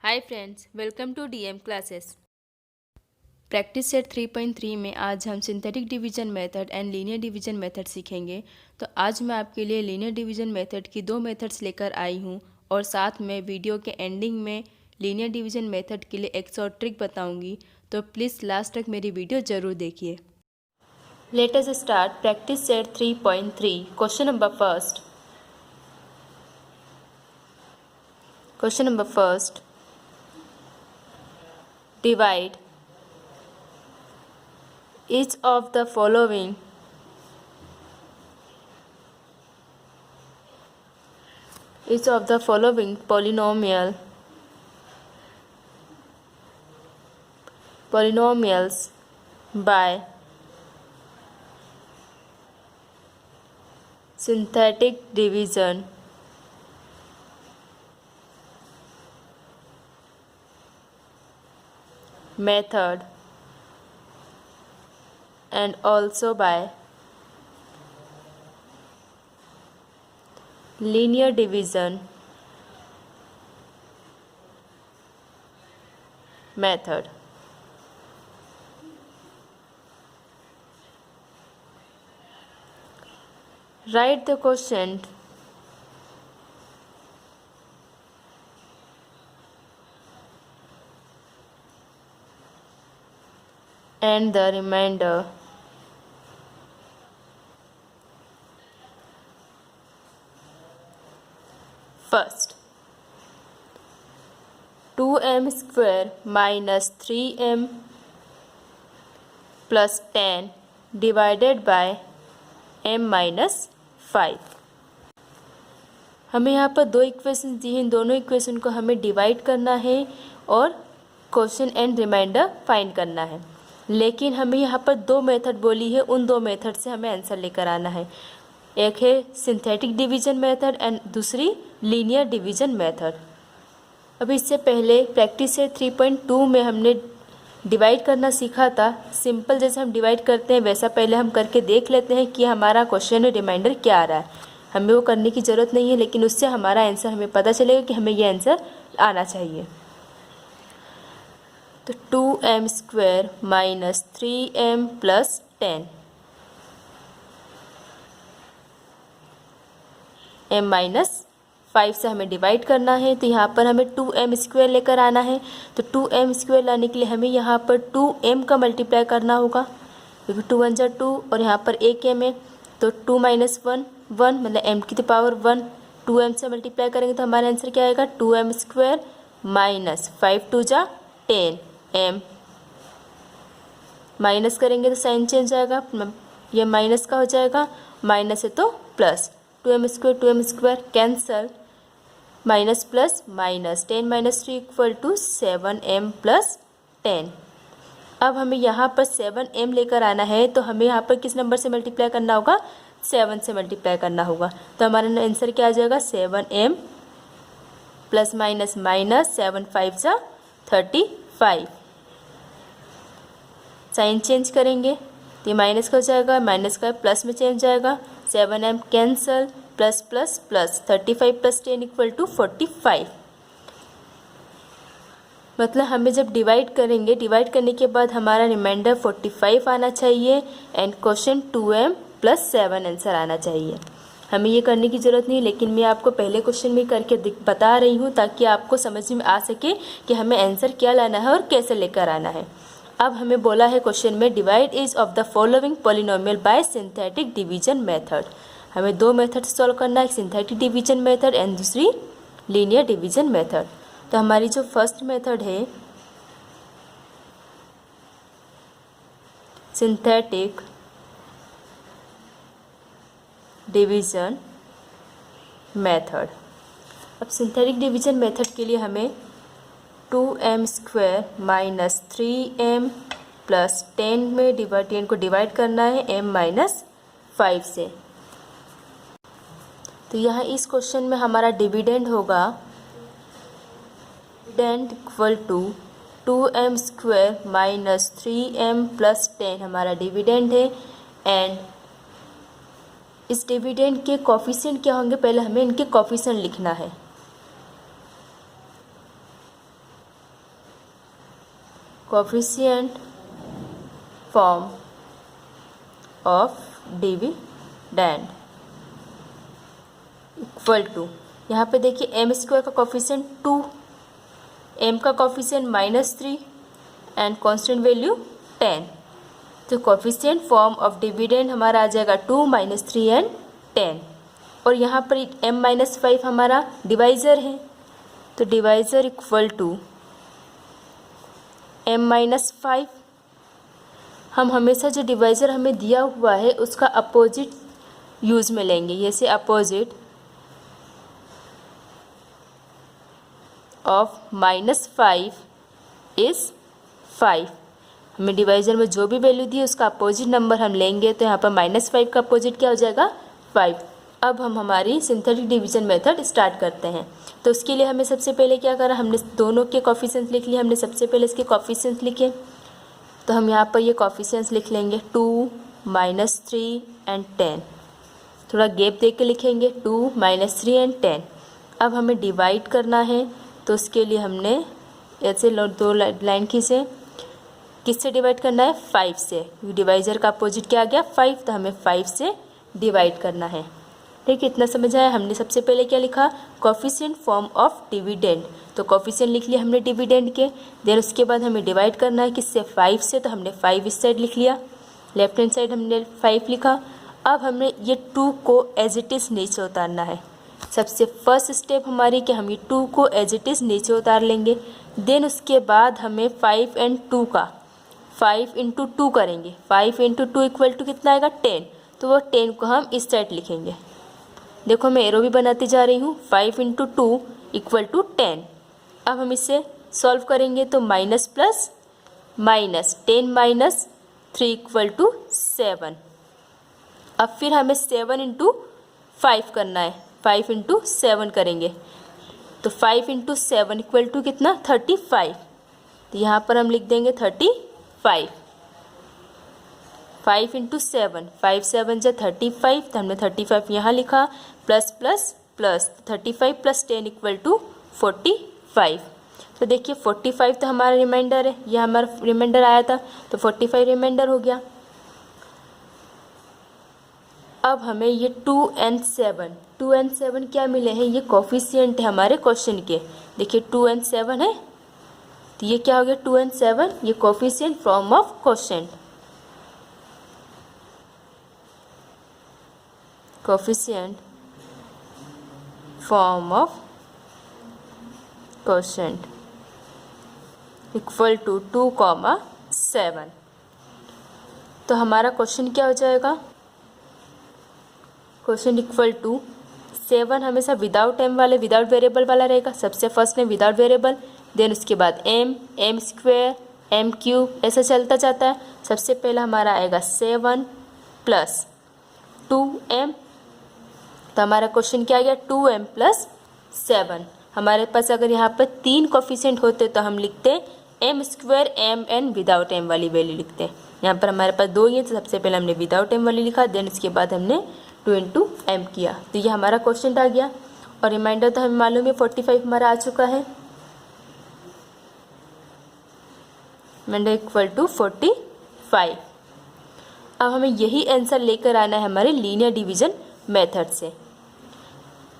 Hi friends, welcome to DM classes. Practice set 3.3 में आज हम synthetic division method and linear division method सीखेंगे। तो आज मैं आपके लिए लीनियर डिवीजन मेथड की दो मेथड्स लेकर आई हूँ और साथ में वीडियो के एंडिंग में लीनियर डिवीजन मेथड के लिए एक शॉर्ट ट्रिक बताऊँगी। तो प्लीज़ लास्ट तक मेरी वीडियो ज़रूर देखिए। Let us start practice set 3.3। Question number first, divide each of the following polynomials by synthetic division method and also by linear division method. Write the question and the remainder. First, 2m square minus 3m plus 10 divided by m minus 5। हमें यहाँ पर दो equation दी हैं, इन दोनों equation को हमें divide करना है और क्वेश्चन एंड रिमाइंडर फाइंड करना है। लेकिन हमें यहाँ पर दो मेथड बोली है, उन दो मेथड से हमें आंसर लेकर आना है। एक है सिंथेटिक डिवीजन मेथड एंड दूसरी लीनियर डिवीजन मेथड। अभी इससे पहले प्रैक्टिस से 3.2 में हमने डिवाइड करना सीखा था। सिंपल जैसे हम डिवाइड करते हैं वैसा पहले हम करके देख लेते हैं कि हमारा क्वेश्चन रिमाइंडर क्या आ रहा है। हमें वो करने की ज़रूरत नहीं है, लेकिन उससे हमारा आंसर हमें पता चलेगा कि हमें ये आंसर आना चाहिए। तो 2m square minus 3m plus 10 m minus 5 से हमें डिवाइड करना है। तो यहाँ पर हमें 2m स्क्वायर लेकर आना है। तो 2m स्क्वायर लाने के लिए हमें यहाँ पर 2m का मल्टीप्लाई करना होगा, क्योंकि 2 1 जा 2 और यहाँ पर एक m है। तो 2 माइनस 1 1 मतलब m की पावर 1। 2m से मल्टीप्लाई करेंगे तो हमारा आंसर क्या आएगा, 2m स्क्वायर माइनस 5 2 जा 10 m। माइनस करेंगे तो साइन चेंज आएगा, ये माइनस का हो जाएगा, माइनस है तो plus. 2m square cancel, minus plus minus 10 minus 3 equal to 7m plus 10। अब हमें यहाँ पर 7m लेकर आना है, तो हमें यहाँ पर किस नंबर से मल्टीप्लाई करना होगा, 7 से मल्टीप्लाई करना होगा। तो हमारा आंसर क्या आ जाएगा, 7m प्लस माइनस माइनस 7 5 जा 35। साइन चेंज करेंगे तो ये माइनस का हो जाएगा, माइनस का प्लस में चेंज जाएगा, 7m cancel, plus plus plus 35 plus 10 equal to 45। मतलब हमें जब डिवाइड करेंगे, डिवाइड करने के बाद हमारा रिमाइंडर 45 आना चाहिए and question 2m plus 7 answer आना चाहिए। हमें ये करने की ज़रूरत नहीं, लेकिन मैं आपको पहले क्वेश्चन में करके बता रही हूँ ताकि आपको समझ में आ सके कि हमें आंसर क्या लाना है और कैसे लेकर आना है। अब हमें बोला है क्वेश्चन में, divide each of the following polynomial bye synthetic division method. हमें दो मेथड सॉल्व करना है, एक सिंथेटिक डिवीजन मेथड एंड दूसरी लीनियर डिवीजन मेथड। तो हमारी जो फर्स्ट मेथड है सिंथेटिक डिवीजन मेथड। अब सिंथेटिक डिवीजन मेथड के लिए हमें 2m square minus 3m plus 10 में 10 को डिवाइड करना है m माइनस 5 से। तो यहाँ इस क्वेश्चन में हमारा डिविडेंड होगा, dividend equal to 2m square minus 3m plus 10 हमारा डिविडेंड है। एंड इस डिविडेंड के कोफिशिएंट क्या होंगे, पहले हमें इनके कोफिशिएंट लिखना है। Coefficient form of dividend equal to, यहाँ पे देखिए एम स्क्वायर का कोफिशिएंट 2, एम का कोफिशिएंट -3 एंड कांस्टेंट वैल्यू 10। तो कोफिशिएंट फॉर्म ऑफ डिविडेंड हमारा आ जाएगा 2 -3 एंड 10। और यहाँ पर m-5 हमारा डिवाइज़र है, तो डिवाइज़र इक्वल टू m-5। हम हमेशा जो डिवाइज़र हमें दिया हुआ है उसका अपोजिट यूज़ में लेंगे, जैसे अपोजिट ऑफ -5 इज़ 5। हमें डिवाइज़र में जो भी वैल्यू दी है उसका अपोजिट नंबर हम लेंगे, तो यहाँ पर -5 का अपोजिट क्या हो जाएगा 5। अब हम हमारी सिंथेटिक डिवीजन मेथड स्टार्ट करते हैं। तो उसके लिए हमें सबसे पहले क्या करा, हमने दोनों के कोफिशिएंट्स लिख लिए। हमने सबसे पहले इसके कोफिशिएंट्स लिखे, तो हम यहाँ पर ये कोफिशिएंट्स लिख लेंगे 2 -3 एंड 10। थोड़ा गैप दे के लिखेंगे 2 -3 एंड 10। अब हमें डिवाइड करना है, तो उसके लिए हमने ऐसे दो लाइन खींचे। किससे डिवाइड करना है, 5 से। डिवाइज़र का अपोजिट क्या आ गया 5, तो हमें 5 से डिवाइड करना है। ठीक है, इतना समझ आया। हमने सबसे पहले क्या लिखा, कोफिशिएंट फॉर्म ऑफ डिविडेंड, तो कोफिशिएंट लिख लिया हमने डिविडेंड के। देन उसके बाद हमें डिवाइड करना है किससे, 5 से, तो हमने 5 इस साइड लिख लिया, लेफ्ट हैंड साइड हमने 5 लिखा। अब हमें ये 2 को एज इट इज़ नीचे उतारना है। सबसे फर्स्ट स्टेप हमारी कि हम ये 2 को एज इट इज़ नीचे उतार लेंगे। देन उसके बाद हमें 5 एंड 2 का 5 × 2 करेंगे। 5 × 2 इक्वल टू कितना आएगा 10, तो वो 10 को हम इस साइड लिखेंगे। देखो मैं एरो भी बनाती जा रही हूँ। 5 × 2 इक्वल टू 10। अब हम इसे सॉल्व करेंगे, तो minus plus minus 10 - 3 equal to 7। अब फिर हमें 7 × 5 करना है, 5 × 7 करेंगे, तो 5 × 7 इक्वल टू कितना 35। तो यहाँ पर हम लिख देंगे 35। 5 × 7, 5 7 = 35, तो हमने 35 यहाँ लिखा, plus plus plus 35 + 10 equal to 45। तो देखिए 45 तो हमारा रिमाइंडर है, यह हमारा रिमाइंडर आया था, तो 45 रिमाइंडर हो गया। अब हमें ये 2 and 7 क्या मिले हैं, ये कोफिशिएंट है हमारे क्वेश्चन के। देखिए 2 and 7 है, तो ये क्या हो गया 2 and 7, ये coefficient form of question. Coefficient form of quotient equal to 2, 7। तो हमारा क्वेश्चन क्या हो जाएगा, क्वेश्चन इक्वल टू 7 हमेशा विदाउट एम वाले, विदाउट वेरिएबल वाला रहेगा। सबसे फर्स्ट में विदाउट वेरिएबल, देन उसके बाद एम स्क्वायर, एम क्यूब, ऐसा चलता जाता है। सबसे पहला हमारा आएगा 7 + 2m, तो हमारा क्वेश्चन क्या आ गया 2m + 7। हमारे पास अगर यहाँ पर 3 कोफिशिएंट होते तो हम लिखते m² mn विदाउट m वाली वैल्यू लिखते हैं। यहाँ पर हमारे पास 2 ही है, तो सबसे पहले हमने विदाउट m वाली लिखा, देन उसके बाद हमने 2 × m किया, तो ये हमारा क्वेश्चन आ गया। और रिमाइंडर तो हमें मालूम है 45 हमारा आ चुका है, रिमाइंडर इक्वल टू 45। अब हमें यही आंसर लेकर आना है हमारे लीनियर डिवीजन मेथड से।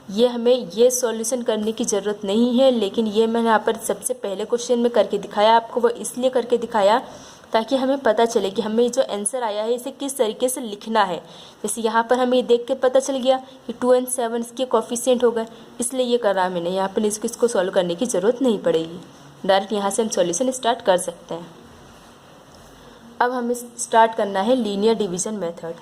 ये हमें ये सॉल्यूशन करने की ज़रूरत नहीं है, लेकिन ये मैंने यहाँ पर सबसे पहले क्वेश्चन में करके दिखाया आपको, वो इसलिए करके दिखाया ताकि हमें पता चले कि हमें जो आंसर आया है इसे किस तरीके से लिखना है। जैसे यहाँ पर हमें ये देख के पता चल गया कि 2 and 7 इसके कोफिशिएंट हो गए, इसलिए ये करा मैंने। यहाँ पर इसको सॉल्व करने की ज़रूरत नहीं पड़ेगी, डायरेक्ट यहाँ से हम सॉल्यूशन स्टार्ट कर सकते हैं। अब हमें स्टार्ट करना है लीनियर डिवीजन मेथड।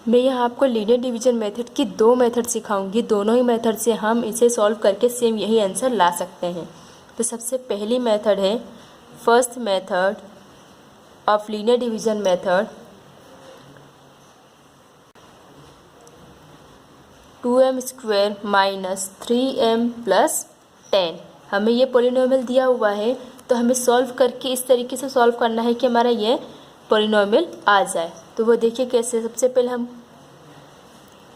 मैं यहाँ आपको लीनियर डिवीजन मेथड की 2 मेथड सिखाऊंगी। दोनों ही मेथड से हम इसे सॉल्व करके सेम यही आंसर ला सकते हैं। तो सबसे पहली मेथड है first method of linear division method, 2m² - 3m + 10। हमें ये पॉलिनोमियल दिया हुआ है, तो हमें सॉल्व करके इस तरीके से सॉल्व करना है कि हमारा ये पॉलिनोमियल आ जाए। तो वो देखिए कैसे। सबसे पहले हम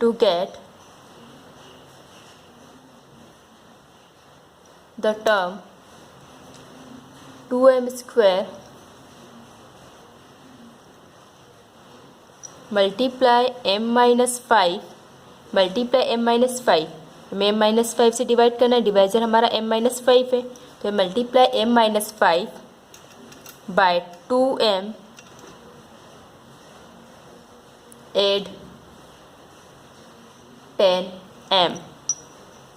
to get the term 2m square multiply m minus 5 multiply m minus 5, हमें m माइनस 5 से डिवाइड करना है, डिवाइजर हमारा m माइनस 5 है, तो multiply m minus 5 by 2m add 10m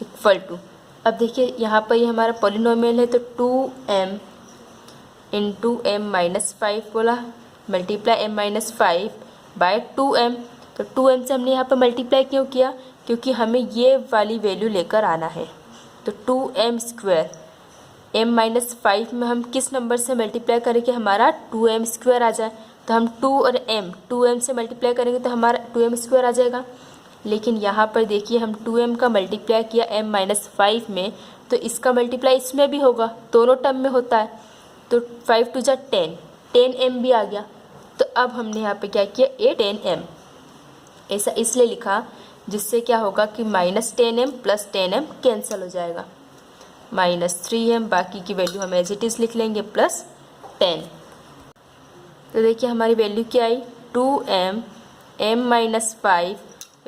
equal to. अब देखिए यहाँ पर ये हमारा पॉलिनोमियल है, तो 2m इंटू m माइनस 5 बोला, multiply m minus 5 by 2m। तो 2m से हमने यहाँ पर मल्टीप्लाई क्यों किया, क्योंकि हमें ये वाली वैल्यू लेकर आना है। तो 2m स्क्वायर m माइनस 5 में हम किस नंबर से मल्टीप्लाई करें कि हमारा 2m स्क्वायर आ जाए। तो हम 2 और m 2m से मल्टीप्लाई करेंगे तो हमारा 2m स्क्वायर आ जाएगा। लेकिन यहाँ पर देखिए हम 2m का मल्टीप्लाई किया m माइनस 5 में, तो इसका मल्टीप्लाई इसमें भी होगा, दोनों टर्म में होता है। तो 5 टू जा 10m भी आ गया। तो अब हमने यहाँ पे क्या किया, 10m ऐसा इसलिए लिखा, जिससे क्या होगा कि minus 10m plus 10m cancel हो जाएगा, माइनस 3m, बाकी की वैल्यू हम एज इट इज़ लिख लेंगे प्लस 10। तो देखिए हमारी वैल्यू क्या आई, 2m m माइनस 5,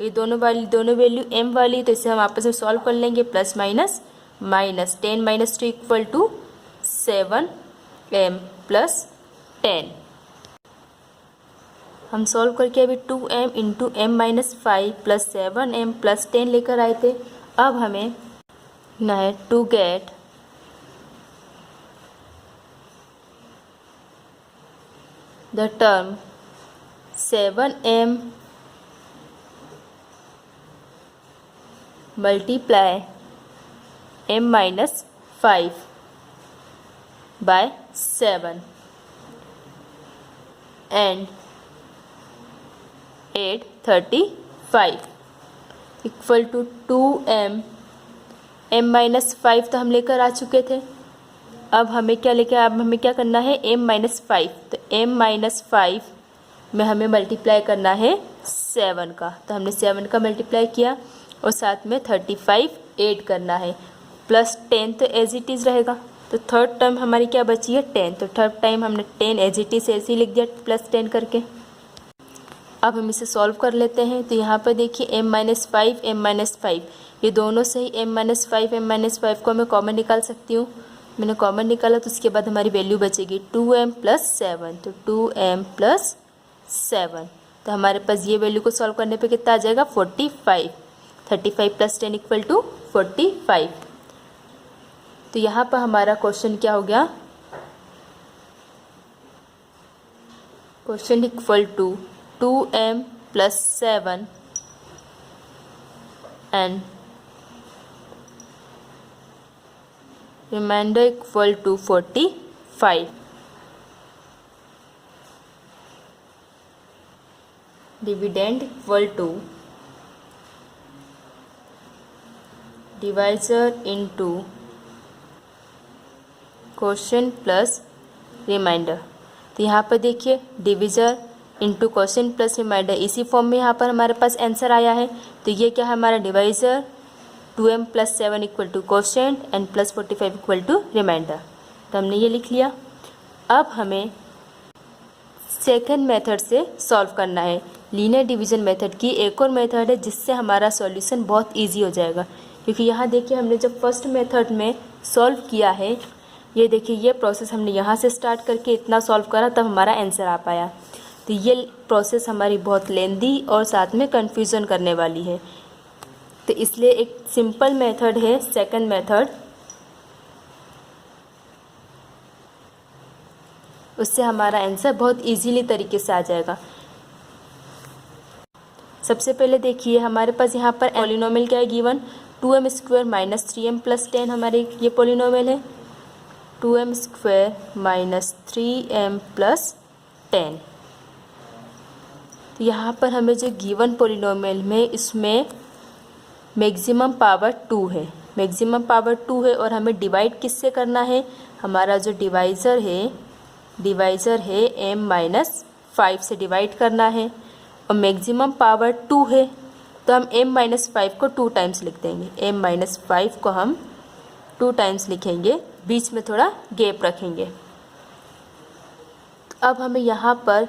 ये दोनों वैल्यू m वाली, तो इसे हम आपस में सॉल्व कर लेंगे, plus minus minus 10 minus 2 equal to 7m plus 10। हम सॉल्व करके अभी 2m into m minus 5 plus 7m plus 10 लेकर आए थे। अब हमें ना है to get the term 7m multiply m minus 5 by 7 and 835 equal to 2m m minus 5 तो हम लेकर आ चुके थे। अब हमें क्या करना है, m माइनस 5, तो m माइनस 5 में हमें मल्टीप्लाई करना है 7 का, तो हमने 7 का मल्टीप्लाई किया और साथ में 35 ऐड करना है, प्लस 10 तो एज इट इज़ रहेगा। तो थर्ड टर्म हमारी क्या बची है, 10, तो थर्ड टाइम हमने 10 एज इट इज़ ऐसे ही लिख दिया प्लस 10 करके। अब हम इसे सॉल्व कर लेते हैं। तो यहाँ पर देखिए m माइनस 5 m माइनस 5, ये दोनों से ही m माइनस 5 m माइनस 5 को मैं कॉमन निकाल सकती हूँ। मैंने कॉमन निकाला तो उसके बाद हमारी वैल्यू बचेगी 2m प्लस 7, तो 2m प्लस 7, तो हमारे पास ये वैल्यू को सॉल्व करने पे कितना आ जाएगा, 45। 35 प्लस 10 इक्वल टू 45। तो यहाँ पर हमारा क्वेश्चन क्या हो गया, question equal to 2m plus 7 and remainder equal to 45। Dividend equal to divisor into question plus remainder. तो यहाँ पर देखिए divisor into question plus remainder, इसी फॉर्म में यहाँ पर हमारे पास आंसर आया है। तो ये क्या है हमारा divisor, 2m plus 7 equal to question and plus 45 equal to remainder. तो हमने ये लिख लिया। अब हमें सेकंड मेथड से सॉल्व करना है। लीनियर डिवीजन मेथड की एक और मेथड है जिससे हमारा सॉल्यूशन बहुत इजी हो जाएगा, क्योंकि यहाँ देखिए हमने जब फर्स्ट मेथड में सॉल्व किया है, ये देखिए ये प्रोसेस हमने यहाँ से स्टार्ट करके इतना सॉल्व करा तब हमारा आंसर आ पाया। तो ये प्रोसेस हमारी बहुत लेंदी और साथ में कन्फ्यूज़न करने वाली है। तो इसलिए एक सिंपल मेथड है सेकंड मेथड, उससे हमारा आंसर बहुत इजीली तरीके से आ जाएगा। सबसे पहले देखिए हमारे पास यहाँ पर पॉलिनोमियल क्या है given, 2m square minus 3m plus 10 हमारे ये पॉलिनोमियल है, 2m square minus 3m plus 10। तो यहाँ पर हमें जो गिवन पॉलिनोमियल में इसमें मैक्सिमम पावर 2 है, मैक्सिमम पावर 2 है और हमें डिवाइड किससे करना है, हमारा जो डिवाइज़र है m माइनस 5 से डिवाइड करना है और मैक्सिमम पावर 2 है तो हम m-5 को 2 टाइम्स लिख देंगे। m-5 को हम 2 टाइम्स लिखेंगे, बीच में थोड़ा गैप रखेंगे। अब हमें यहाँ पर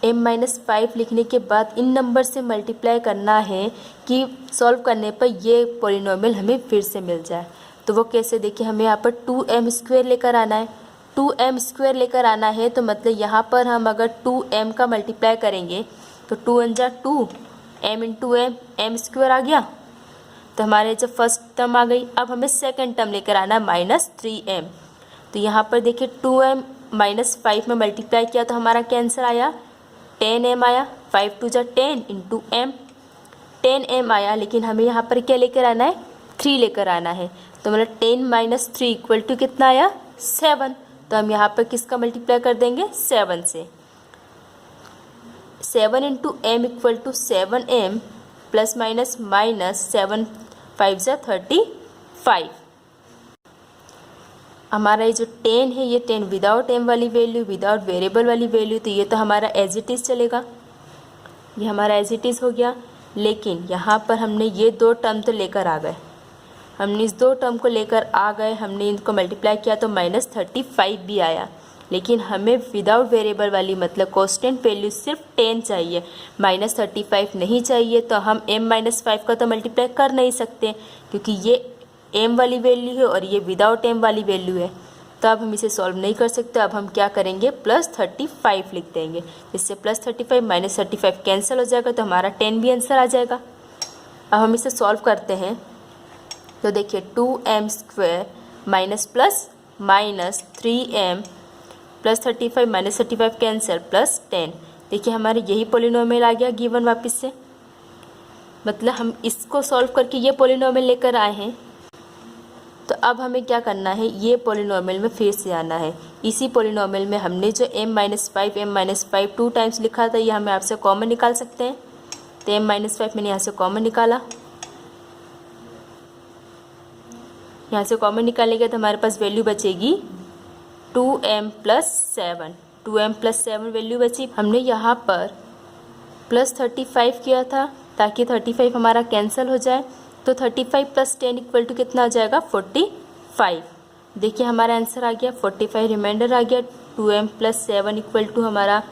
m-5 लिखने के बाद इन नंबर से मल्टीप्लाई करना है कि सॉल्व करने पर ये पॉलिनोमियल हमें फिर से मिल जाए। तो वो कैसे, देखिए हमें यहाँ पर 2m² लेकर आना है। 2m² लेकर आना है तो मतलब यहाँ पर हम अगर 2m का मल्टीप्लाई करेंगे तो 2 × 2, m × m, m² आ गया। तो हमारे जब फर्स्ट टर्म आ गई, अब हमें सेकंड टर्म लेकर आना है -3m। तो यहाँ पर देखिए 2m-5 में मल्टीप्लाई किया तो हमारा क्या आंसर आया, 10m आया। 5 × 2 = 10 × m, 10m आया। लेकिन हमें यहाँ पर क्या लेकर आना है, 3 लेकर आना है। तो मतलब 10 - 3 = कितना आया, 7। तो हम यहाँ पर किसका मल्टीप्लाई कर देंगे, 7 से। 7 × m = 7m ± -7 5 × 35। हमारा ये जो 10 है, ये 10 विदाउट m वाली वैल्यू, विदाउट वेरिएबल वाली वैल्यू, तो ये तो हमारा एज इट इज़ चलेगा, ये हमारा एज इट इज़ हो गया। लेकिन यहाँ पर हमने ये 2 टर्म तो लेकर आ गए, हमने इस 2 टर्म को लेकर आ गए, हमने इनको मल्टीप्लाई किया तो -35 भी आया। लेकिन हमें विदाउट वेरिएबल वाली मतलब कांस्टेंट वैल्यू सिर्फ 10 चाहिए, -35 नहीं चाहिए। तो हम m-5 का तो मल्टीप्लाई कर नहीं सकते क्योंकि ये m वाली वैल्यू है और ये विदाउट m वाली वैल्यू है, तो अब हम इसे सॉल्व नहीं कर सकते। अब हम क्या करेंगे, +35 लिख देंगे। इससे +35 - 35 कैंसिल हो जाएगा तो हमारा 10 भी आंसर आ जाएगा। अब हम इसे सॉल्व करते हैं तो देखिए 2m² -+-3m +35 - 35 कैंसिल +10। देखिए हमारे यही पॉलिनोमियल आ गया गिवन वापस से, मतलब हम इसको सॉल्व करके ये पॉलिनोमियल लेकर आए हैं। तो अब हमें क्या करना है, ये पॉलिनोमियल में फिर से आना है। इसी पॉलिनोमियल में हमने जो m-5 2 टाइम्स लिखा था, ये हमें आपसे कॉमन निकाल सकते हैं। तो m-5 मैंने यहाँ से कॉमन निकाला, यहाँ से कॉमन निकालेंगे तो हमारे पास वैल्यू बचेगी 2m + 7, 2m + 7 वैल्यू बची। हमने यहाँ पर +35 किया था ताकि 35 हमारा कैंसिल हो जाए, तो 35 + 10 = कितना हो जाएगा, 45। देखिए हमारा आंसर आ गया 45, रिमाइंडर आ गया। 2m + 7 = हमारा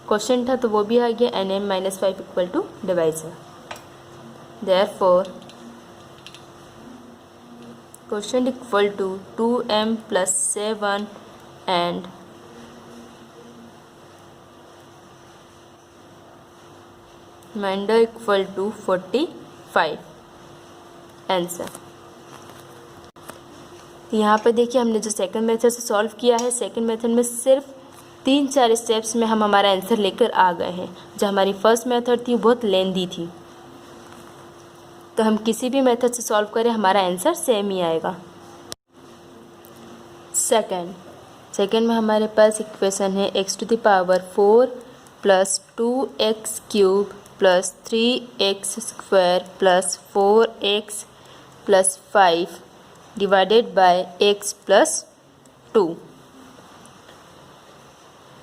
क्वेश्चन था तो वो भी आ गया, and m-5 = divisor. Therefore question equal to 2m + 7 and remainder equal to 45 answer. यहाँ पे देखिए हमने जो सेकंड मेथड से सॉल्व किया है, सेकंड मेथड में सिर्फ 3-4 स्टेप्स में हम हमारा आंसर लेकर आ गए हैं। जो हमारी फर्स्ट मेथड थी वो बहुत लेंदी थी, तो हम किसी भी मेथड से सॉल्व करें हमारा आंसर सेम ही आएगा। सेकंड में हमारे पास इक्वेशन है x⁴ + 2x³ + 3x² + 4x + 5 divided by x + 2।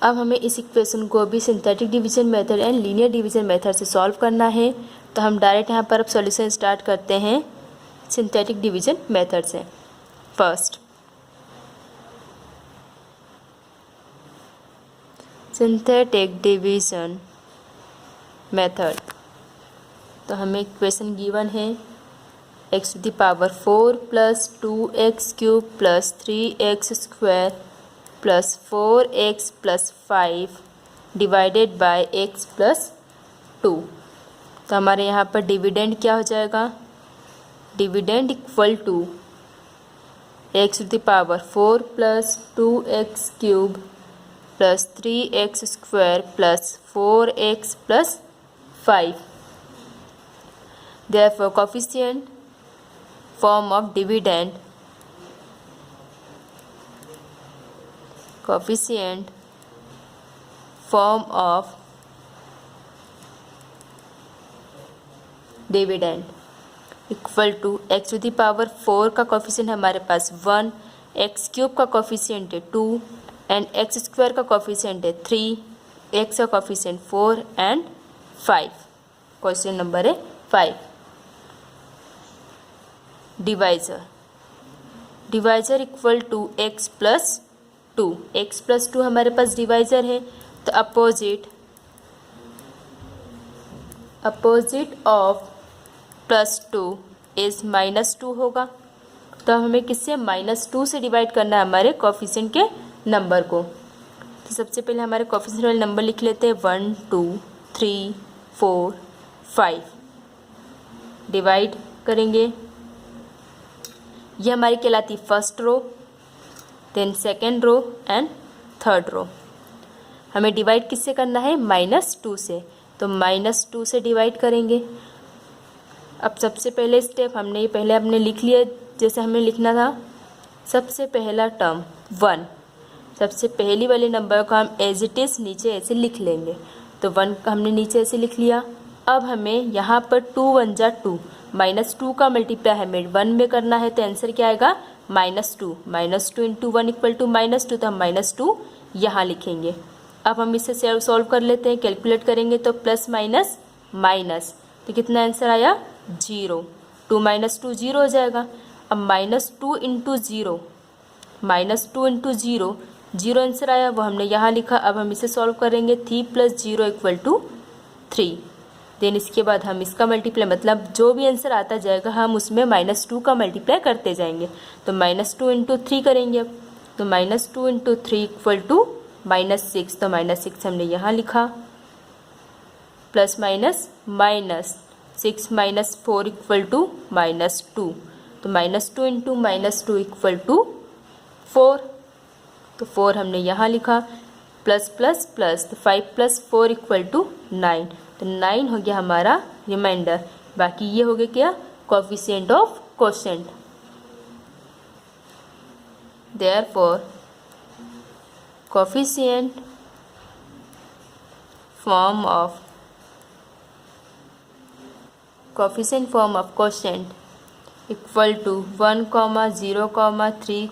अब हमें इस इक्वेशन को भी synthetic division method and linear division method से सॉल्व करना है। तो हम डायरेक्ट यहाँ पर अब सॉल्यूशन स्टार्ट करते हैं सिंथेटिक डिवीजन मेथड से। फर्स्ट सिंथेटिक डिवीजन मेथड, तो हमें इक्वेशन गिवन है x⁴ + 2x³ + 3x² + 4x + 5 divided by x + 2। तो हमारे यहाँ पर डिविडेंड क्या हो जाएगा, dividend equal to x⁴ + 2x³ + 3x² + 4x + 5। Therefore, coefficient form of dividend equal to x⁴ का कोफिशिएंट हमारे पास 1, x³ का कोफिशिएंट है 2 एंड x² का कोफिशिएंट है 3 एक्स का कोफिशिएंट 4 एंड 5। क्वेश्चन नंबर है 5। Divisor equal to x plus 2। X plus 2 हमारे पास divisor है, तो अपोजिट ऑफ +2 इज -2 होगा। तो हमें किससे -2 से डिवाइड करना है हमारे कोफिशिएंट के नंबर को। तो सबसे पहले हमारे कोफिशिएंट वाले नंबर लिख लेते हैं 1 2 3 4 5। डिवाइड करेंगे, ये हमारी कहलाती first row, then second row and third row. हमें डिवाइड किससे करना है? -2 से, तो -2 से डिवाइड करेंगे। अब सबसे पहले स्टेप हमने लिख लिया जैसे हमें लिखना था। सबसे पहला टर्म 1, सबसे पहली वाले नंबर को हम एज इट इज़ नीचे ऐसे लिख लेंगे। तो 1 का हमने नीचे ऐसे लिख लिया। अब हमें यहाँ पर 2 1 जा 2, -2 का मल्टीप्लाई हमें 1 में करना है, तो आंसर क्या आएगा? -2। -2 इंटू 1 इक्वल टू -2, तो हम -2 यहाँ लिखेंगे। अब हम इसे सॉल्व कर लेते हैं, कैलकुलेट करेंगे तो प्लस माइनस माइनस, तो कितना आंसर आया? 0। 2 - 2 0 हो जाएगा। अब -2 इंटू 0, -2 इंटू 0, 0 आंसर आया, वो हमने यहाँ लिखा। अब हम इसे सॉल्व करेंगे, 3 + 0 इक्वल टू 3। देन इसके बाद हम इसका मल्टीप्लाई, मतलब जो भी आंसर आता जाएगा हम उसमें -2 का मल्टीप्लाई करते जाएंगे। तो -2 इंटू 3 करेंगे अब, तो -2 इंटू 3 इक्वल टू -6, तो -6 हमने यहाँ लिखा। Plus minus minus 6 - 4 equal to -2, तो -2 इंटू -2 इक्वल टू 4, तो 4 हमने यहाँ लिखा। प्लस प्लस प्लस, तो 5 + 4 इक्वल टू 9, तो 9 हो गया हमारा रिमाइंडर। बाकी ये हो गया क्या? Coefficient of quotient. Therefore coefficient form of quotient equal to 1, 0, 3,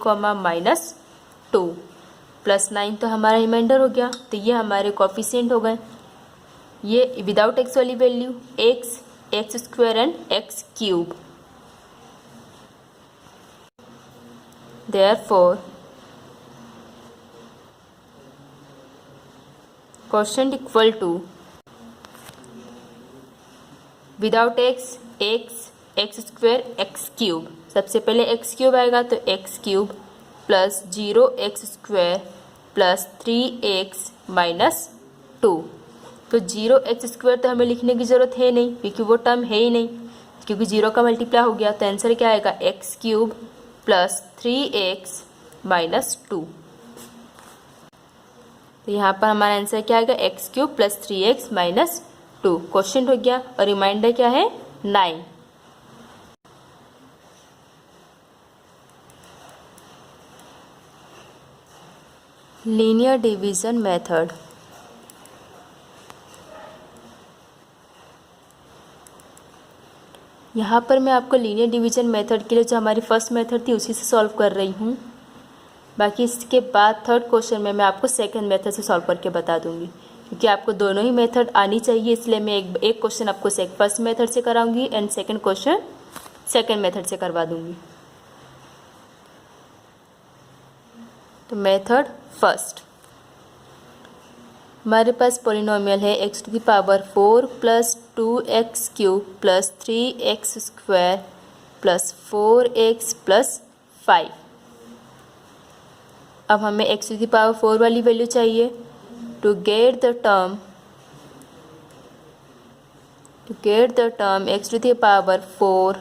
-2 plus 9, तो हमारा रिमाइंडर हो गया। तो ये हमारे कोफिशिएंट हो गए। ये विदाउट एक्स वाली value x² and x³। Therefore quotient equal to without x² x³। सबसे पहले x³ आएगा, तो x³ + 0x² + 3x - 2। तो 0x² तो हमें लिखने की ज़रूरत है नहीं, क्योंकि वो टर्म है ही नहीं, क्योंकि 0 का मल्टीप्लाई हो गया। तो आंसर क्या आएगा? x³ + 3x - 2। तो यहाँ पर हमारा आंसर क्या आएगा? x³ + 3x - 2 क्वेश्चन हो गया। और रिमाइंडर क्या है? 9। Linear division method. यहाँ पर मैं आपको लीनियर डिवीजन मेथड के लिए जो हमारी फर्स्ट मेथड थी उसी से सॉल्व कर रही हूँ। बाकी इसके बाद थर्ड क्वेश्चन में मैं आपको सेकंड मेथड से सॉल्व करके बता दूँगी, क्योंकि आपको दोनों ही मेथड आनी चाहिए, इसलिए मैं एक क्वेश्चन आपको फर्स्ट मेथड से कराऊंगी and second question second method से करवा दूँगी। तो मेथड फर्स्ट, हमारे पास पॉलिनोमियल है x⁴ + 2x³ + 3x² + 4x + 5। अब हमें x⁴ वाली वैल्यू चाहिए। To get the term x⁴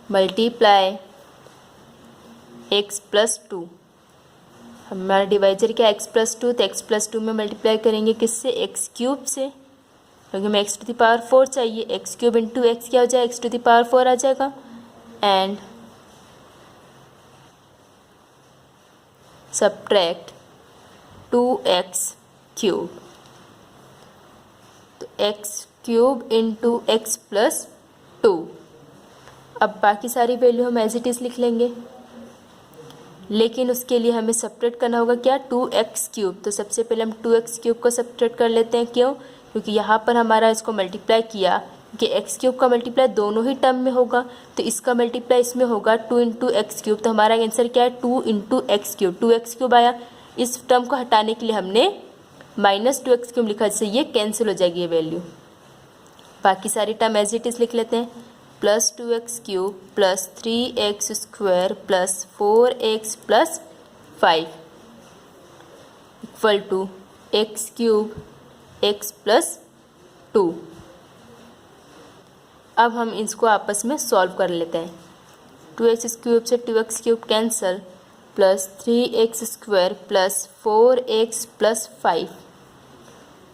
multiply x + 2। हमारा डिवाइजर क्या x + 2, तो x + 2 में मल्टीप्लाई करेंगे किससे? x³ से, क्योंकि हमें x⁴ चाहिए। x³ इंटू x क्या हो जाएगा? x⁴ आ जाएगा। एंड सब्ट्रैक्ट 2x³, तो x³ इंटू x + 2। अब बाकी सारी वैल्यू हम एज इट इज़ लिख लेंगे। लेकिन उसके लिए हमें सेपरेट करना होगा क्या, 2x³ तो सबसे पहले हम 2x³ को सेपरेट कर लेते हैं। क्यों, क्योंकि यहाँ पर हमारा इसको मल्टीप्लाई किया कि x³ का मल्टीप्लाई दोनों ही टर्म में होगा, तो इसका मल्टीप्लाई इसमें होगा 2 × x³। तो हमारा आंसर क्या है, 2 × x³। 2x³ आया। इस टर्म को हटाने के लिए हमने -2x³ लिखा, जिससे ये कैंसिल हो जाएगी ये वैल्यू। बाकी सारी टर्म एज इट इज़ लिख लेते हैं। +2x³ + 3x² + 4x + 5 = x³ x + 2। अब हम इसको आपस में सॉल्व कर लेते हैं। 2x³ से 2x³ कैंसल, + 3x² + 4x + 5।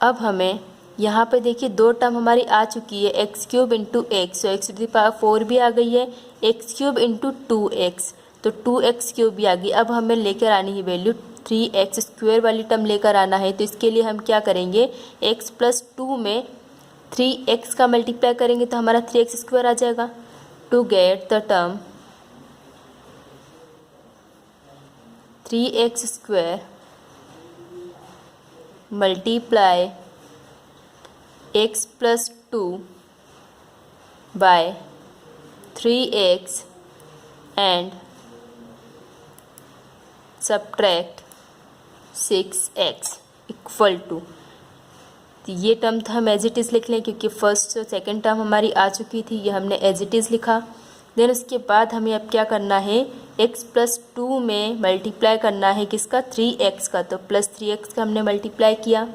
अब हमें यहाँ पे देखिए दो टर्म हमारी आ चुकी है, x³ × x, तो x⁴ भी आ गई है, x³ × 2x, तो 2x³ भी आ गई। अब हमें लेकर आनी है वैल्यू 3x² वाली टर्म लेकर आना है। तो इसके लिए हम क्या करेंगे, x + 2 में 3x का मल्टीप्लाई करेंगे तो हमारा 3x² आ जाएगा। To get the term 3x² multiply x + 2 by 3x and subtract 6x = तो ये टर्म तो हम एज इट इज़ लिख लें, क्योंकि फर्स्ट और सेकेंड टर्म हमारी आ चुकी थी, ये हमने एज इट इज़ लिखा। देन उसके बाद हमें अब क्या करना है, x + 2 में मल्टीप्लाई करना है किसका, 3x का, तो +3x का हमने मल्टीप्लाई किया।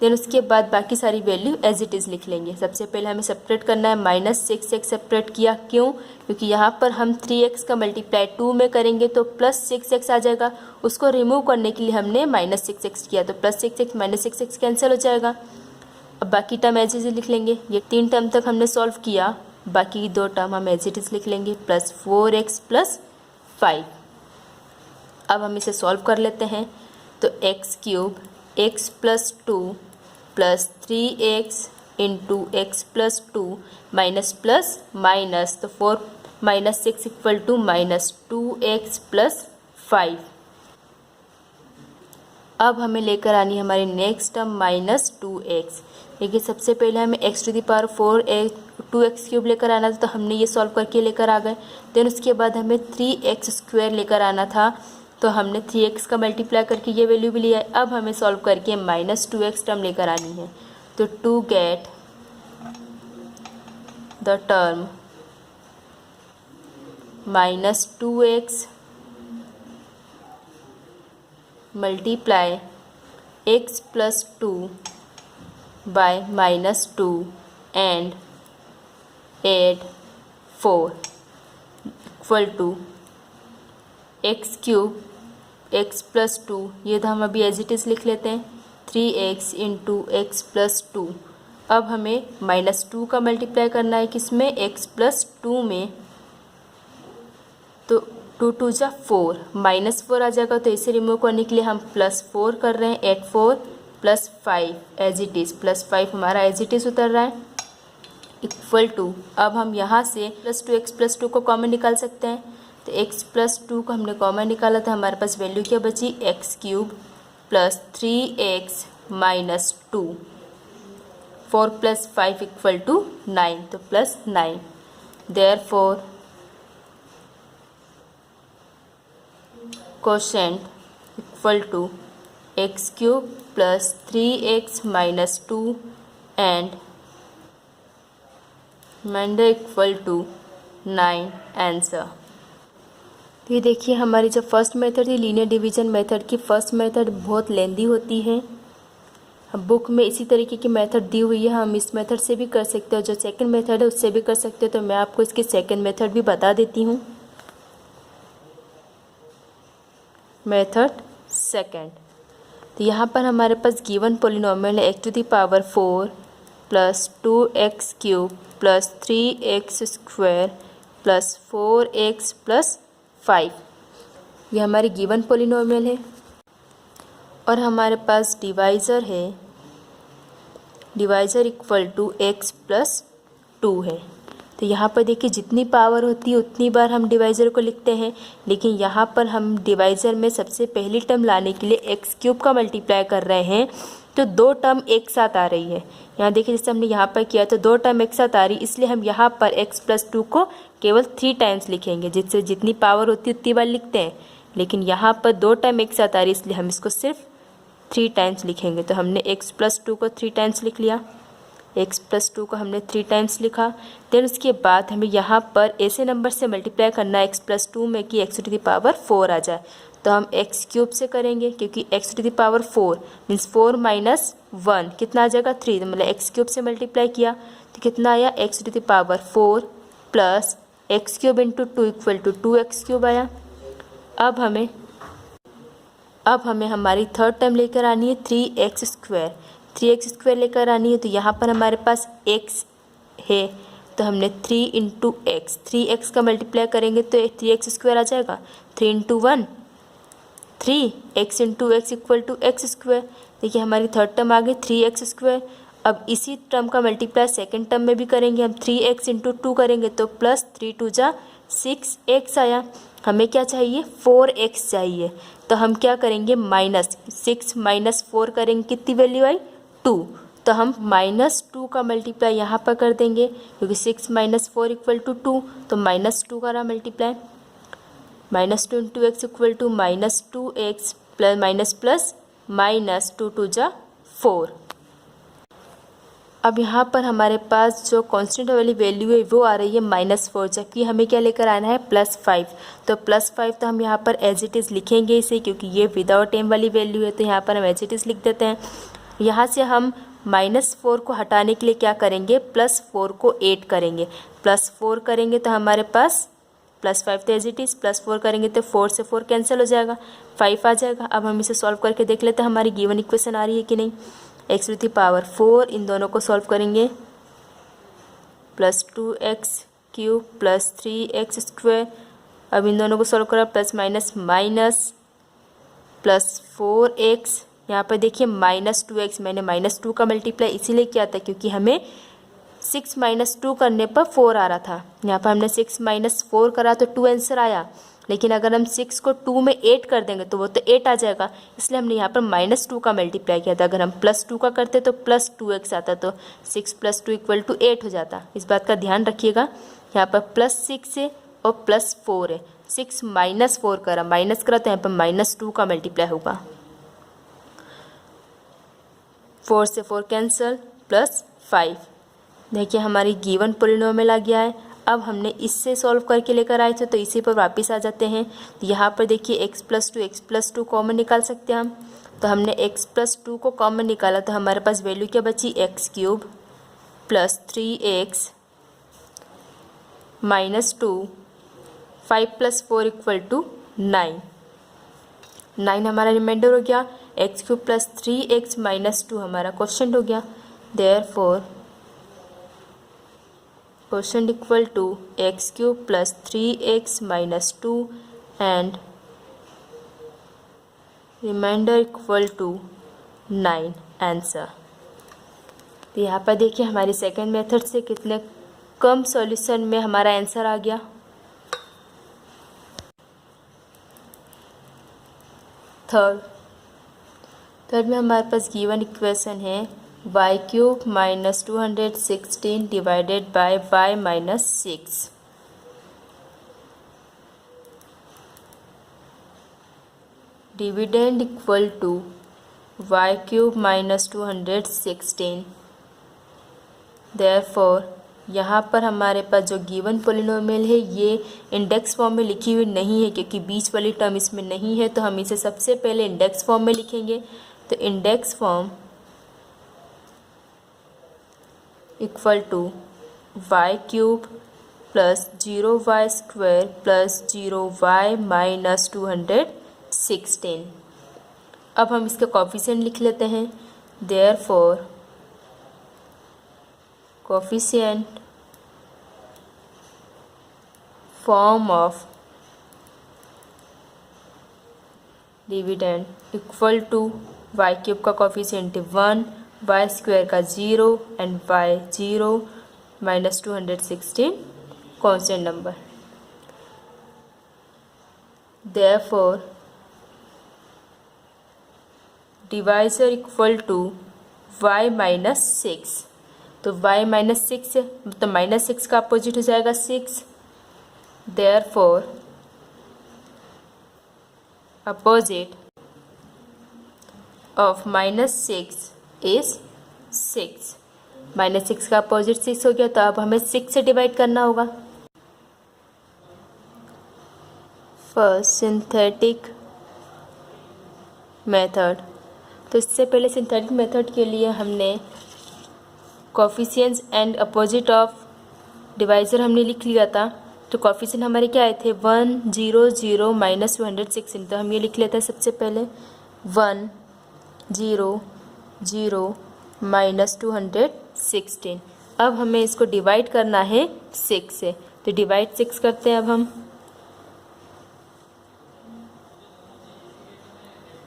देन उसके बाद बाकी सारी वैल्यू एज इट इज़ लिख लेंगे। सबसे पहले हमें सेपरेट करना है, -6x सेपरेट किया। क्यों, क्योंकि यहाँ पर हम 3x का मल्टीप्लाई 2 में करेंगे तो +6x आ जाएगा। उसको रिमूव करने के लिए हमने -6x किया, तो +6x -6x कैंसिल हो जाएगा। अब बाकी टर्म एज इट इज़ लिख लेंगे। ये 3 टर्म तक हमने सॉल्व किया, बाकी 2 टर्म हम एज इट इज़ लिख लेंगे, +4x + 5। अब हम इसे सॉल्व कर लेते हैं। तो x³ x + 2 + 3x × x + 2 minus तो 4 - 6 = -2x + 5। अब हमें लेकर आनी है हमारी नेक्स्ट टर्म -2x। देखिए सबसे पहले हमें x⁴ 2x³ लेकर आना था, तो हमने ये सॉल्व करके लेकर आ गए। देन उसके बाद हमें 3x² लेकर आना था, तो हमने 3x का मल्टीप्लाई करके ये वैल्यू भी लिया है। अब हमें सॉल्व करके -2x टर्म लेकर आनी है। तो to get the term -2x multiply x + 2 by -2 and add 4 = x³ x + 2, ये तो हम अभी एज इट इज़ लिख लेते हैं, 3x × x + 2। अब हमें -2 का मल्टीप्लाई करना है किसमें, x + 2 में, तो 2 × 2 = 4, -4 आ जाएगा। तो इसे रिमूव करने के लिए हम +4 कर रहे हैं, 8 4 + 5 एज इट इज़, +5 हमारा एज इट इज़ उतर रहा है, = अब हम यहाँ से +2x + 2 को कॉमन निकाल सकते हैं। तो x + 2 को हमने कॉमन निकाला था, हमारे पास वैल्यू क्या बची, x³ + 3x - 2, 4 + 5 = 9, तो +9। Therefore quotient = x³ + 3x - 2 and remainder = 9 answer. तो ये देखिए हमारी जो फर्स्ट मेथड थी लीनियर डिवीजन मेथड की, फर्स्ट मेथड बहुत लेंदी होती है। बुक में इसी तरीके की मेथड दी हुई है, हम इस मेथड से भी कर सकते हो, जो सेकंड मेथड है उससे भी कर सकते हो। तो मैं आपको इसकी सेकंड मेथड भी बता देती हूँ। मेथड सेकंड, तो यहाँ पर हमारे पास गिवन पॉलिनोमियल है x⁴ + 2x³ + 3x² + 4x + 5, ये हमारी गिवन पॉलिनोमियल है। और हमारे पास डिवाइज़र है, डिवाइज़र = x + 2 है। तो तो यहाँ पर देखिए जितनी पावर होती है उतनी बार हम डिवाइज़र को लिखते हैं, लेकिन यहाँ पर हम डिवाइज़र में सबसे पहली टर्म लाने के लिए एक्स क्यूब का मल्टीप्लाई कर रहे हैं, तो दो टर्म एक साथ आ रही है। यहाँ देखिए जैसे हमने यहाँ पर किया तो दो टर्म एक साथ आ रही, इसलिए हम यहाँ पर x+2 को केवल 3 टाइम्स लिखेंगे, जिससे जितनी पावर होती है उतनी बार लिखते हैं, लेकिन यहाँ पर दो टर्म एक साथ आ रही इसलिए हम इसको सिर्फ 3 टाइम्स लिखेंगे। तो हमने x+2 को 3 टाइम्स लिख लिया, x+2 को हमने 3 टाइम्स लिखा। देन उसके बाद हमें यहाँ पर ऐसे नंबर से मल्टीप्लाई करना है x+2 में कि x⁴ आ जाए। तो हम एक्स क्यूब से करेंगे, क्योंकि x⁴ मीन्स 4 - 1 कितना आ जाएगा 3, तो मतलब एक्स क्यूब से मल्टीप्लाई किया तो कितना आया x⁴ plus x cube into 2 = 2x³ आया। अब हमें हमारी थर्ड टर्म लेकर आनी है 3x² लेकर आनी है। तो यहाँ पर हमारे पास x है, तो हमने 3 × x, 3x का मल्टीप्लाई करेंगे तो 3x² आ जाएगा। 3 × 1 3, x × x = x²। देखिए हमारी थर्ड टर्म आ गई 3x²। अब इसी टर्म का मल्टीप्लाई सेकंड टर्म में भी करेंगे, हम 3x × 2 करेंगे तो प्लस 3 × 2 = 6x आया। हमें क्या चाहिए 4x चाहिए, तो हम क्या करेंगे -6 - 4 करेंगे, कितनी वैल्यू आई 2, तो हम -2 का मल्टीप्लाई यहाँ पर कर देंगे, क्योंकि 6 - 4 = 2, तो -2 का रहा मल्टीप्लाई। -2 × x = -2x plus -2 × 2 = 4। अब यहाँ पर हमारे पास जो कांस्टेंट वाली वैल्यू है वो आ रही है -4, जबकि हमें क्या लेकर आना है +5। तो +5 तो हम यहाँ पर एज इट इज़ लिखेंगे इसे, क्योंकि ये विदाउट m वाली वैल्यू है, तो यहाँ पर हम एज इट इज़ लिख देते हैं। यहाँ से हम -4 को हटाने के लिए क्या करेंगे, +4 को 8 करेंगे, +4 करेंगे तो हमारे पास +5 तो एज इट इज़, +4 करेंगे तो 4 से 4 कैंसिल हो जाएगा, 5 आ जाएगा। अब हम इसे सॉल्व करके देख लेते हैं हमारी गिवन इक्वेशन आ रही है कि नहीं। x⁴ इन दोनों को सॉल्व करेंगे, +2x³ + 3x²। अब इन दोनों को सॉल्व करा प्लस माइनस +4x। यहाँ पर देखिए -2x, मैंने -2 का मल्टीप्लाई इसीलिए किया था क्योंकि हमें 6 - 2 करने पर 4 आ रहा था। यहाँ पर हमने 6 - 4 करा तो 2 आंसर आया, लेकिन अगर हम 6 को 2 में 8 कर देंगे तो वो तो 8 आ जाएगा, इसलिए हमने यहाँ पर -2 का मल्टीप्लाई किया था। अगर हम +2 का करते तो +2x आता, तो 6 + 2 = 8 हो जाता। इस बात का ध्यान रखिएगा। यहाँ पर +6 है और +4 है, 6 - 4 करा, माइनस करा तो यहाँ पर -2 का मल्टीप्लाई होगा। 4 से 4 कैंसल, +5। देखिए हमारी गिवन पॉलिनोमियल आ गया है। अब हमने इससे सॉल्व करके लेकर आए थे तो इसी पर वापस आ जाते हैं। तो यहाँ पर देखिए x+2 कॉमन निकाल सकते हैं हम। तो हमने x+2 को कॉमन निकाला तो हमारे पास वैल्यू क्या बची, x³ + 3x - 2, 5 + 4 = 9। 9 हमारा रिमाइंडर हो गया, x³ + 3x - 2 हमारा क्वेश्चन हो गया। Therefore question equal to x³ + 3x - 2 and remainder equal to 9 answer. तो यहाँ पर देखिए हमारी सेकेंड मेथड से कितने कम सॉल्यूशन में हमारा आंसर आ गया। थर्ड में हमारे पास गिवन इक्वेशन है y³ - 216 divided by y - 6। Dividend equal to y³ - 216। Therefore यहाँ पर हमारे पास जो गिवन पॉलिनोमियल है ये इंडेक्स फॉर्म में लिखी हुई नहीं है, क्योंकि बीच वाली टर्म इसमें नहीं है, तो हम इसे सबसे पहले इंडेक्स फॉर्म में लिखेंगे। तो index form equal to y³ + 0y² + 0y - 216। अब हम इसके कोफिशिएंट लिख लेते हैं। Therefore coefficient form of dividend equal to y³ का कोफिशिएंट 1, y² का 0 and y0 - 216 constant number. Therefore divisor equal to y minus 6। तो y माइनस 6 तो माइनस 6 का अपोजिट हो जाएगा 6। Therefore opposite of minus 6 is 6। Minus 6 का अपोजिट 6 हो गया, तो अब हमें 6 से डिवाइड करना होगा। First synthetic method. तो इससे पहले सिंथेटिक मेथड के लिए हमने coefficients and opposite of divisor हमने लिख लिया था। तो कोफिशिएंट हमारे क्या आए थे 1 0 0 माइनस 216। तो हम ये लिख लेते हैं सबसे पहले 1 0 0 माइनस 216। अब हमें इसको डिवाइड करना है 6 से। तो डिवाइड 6 करते हैं अब हम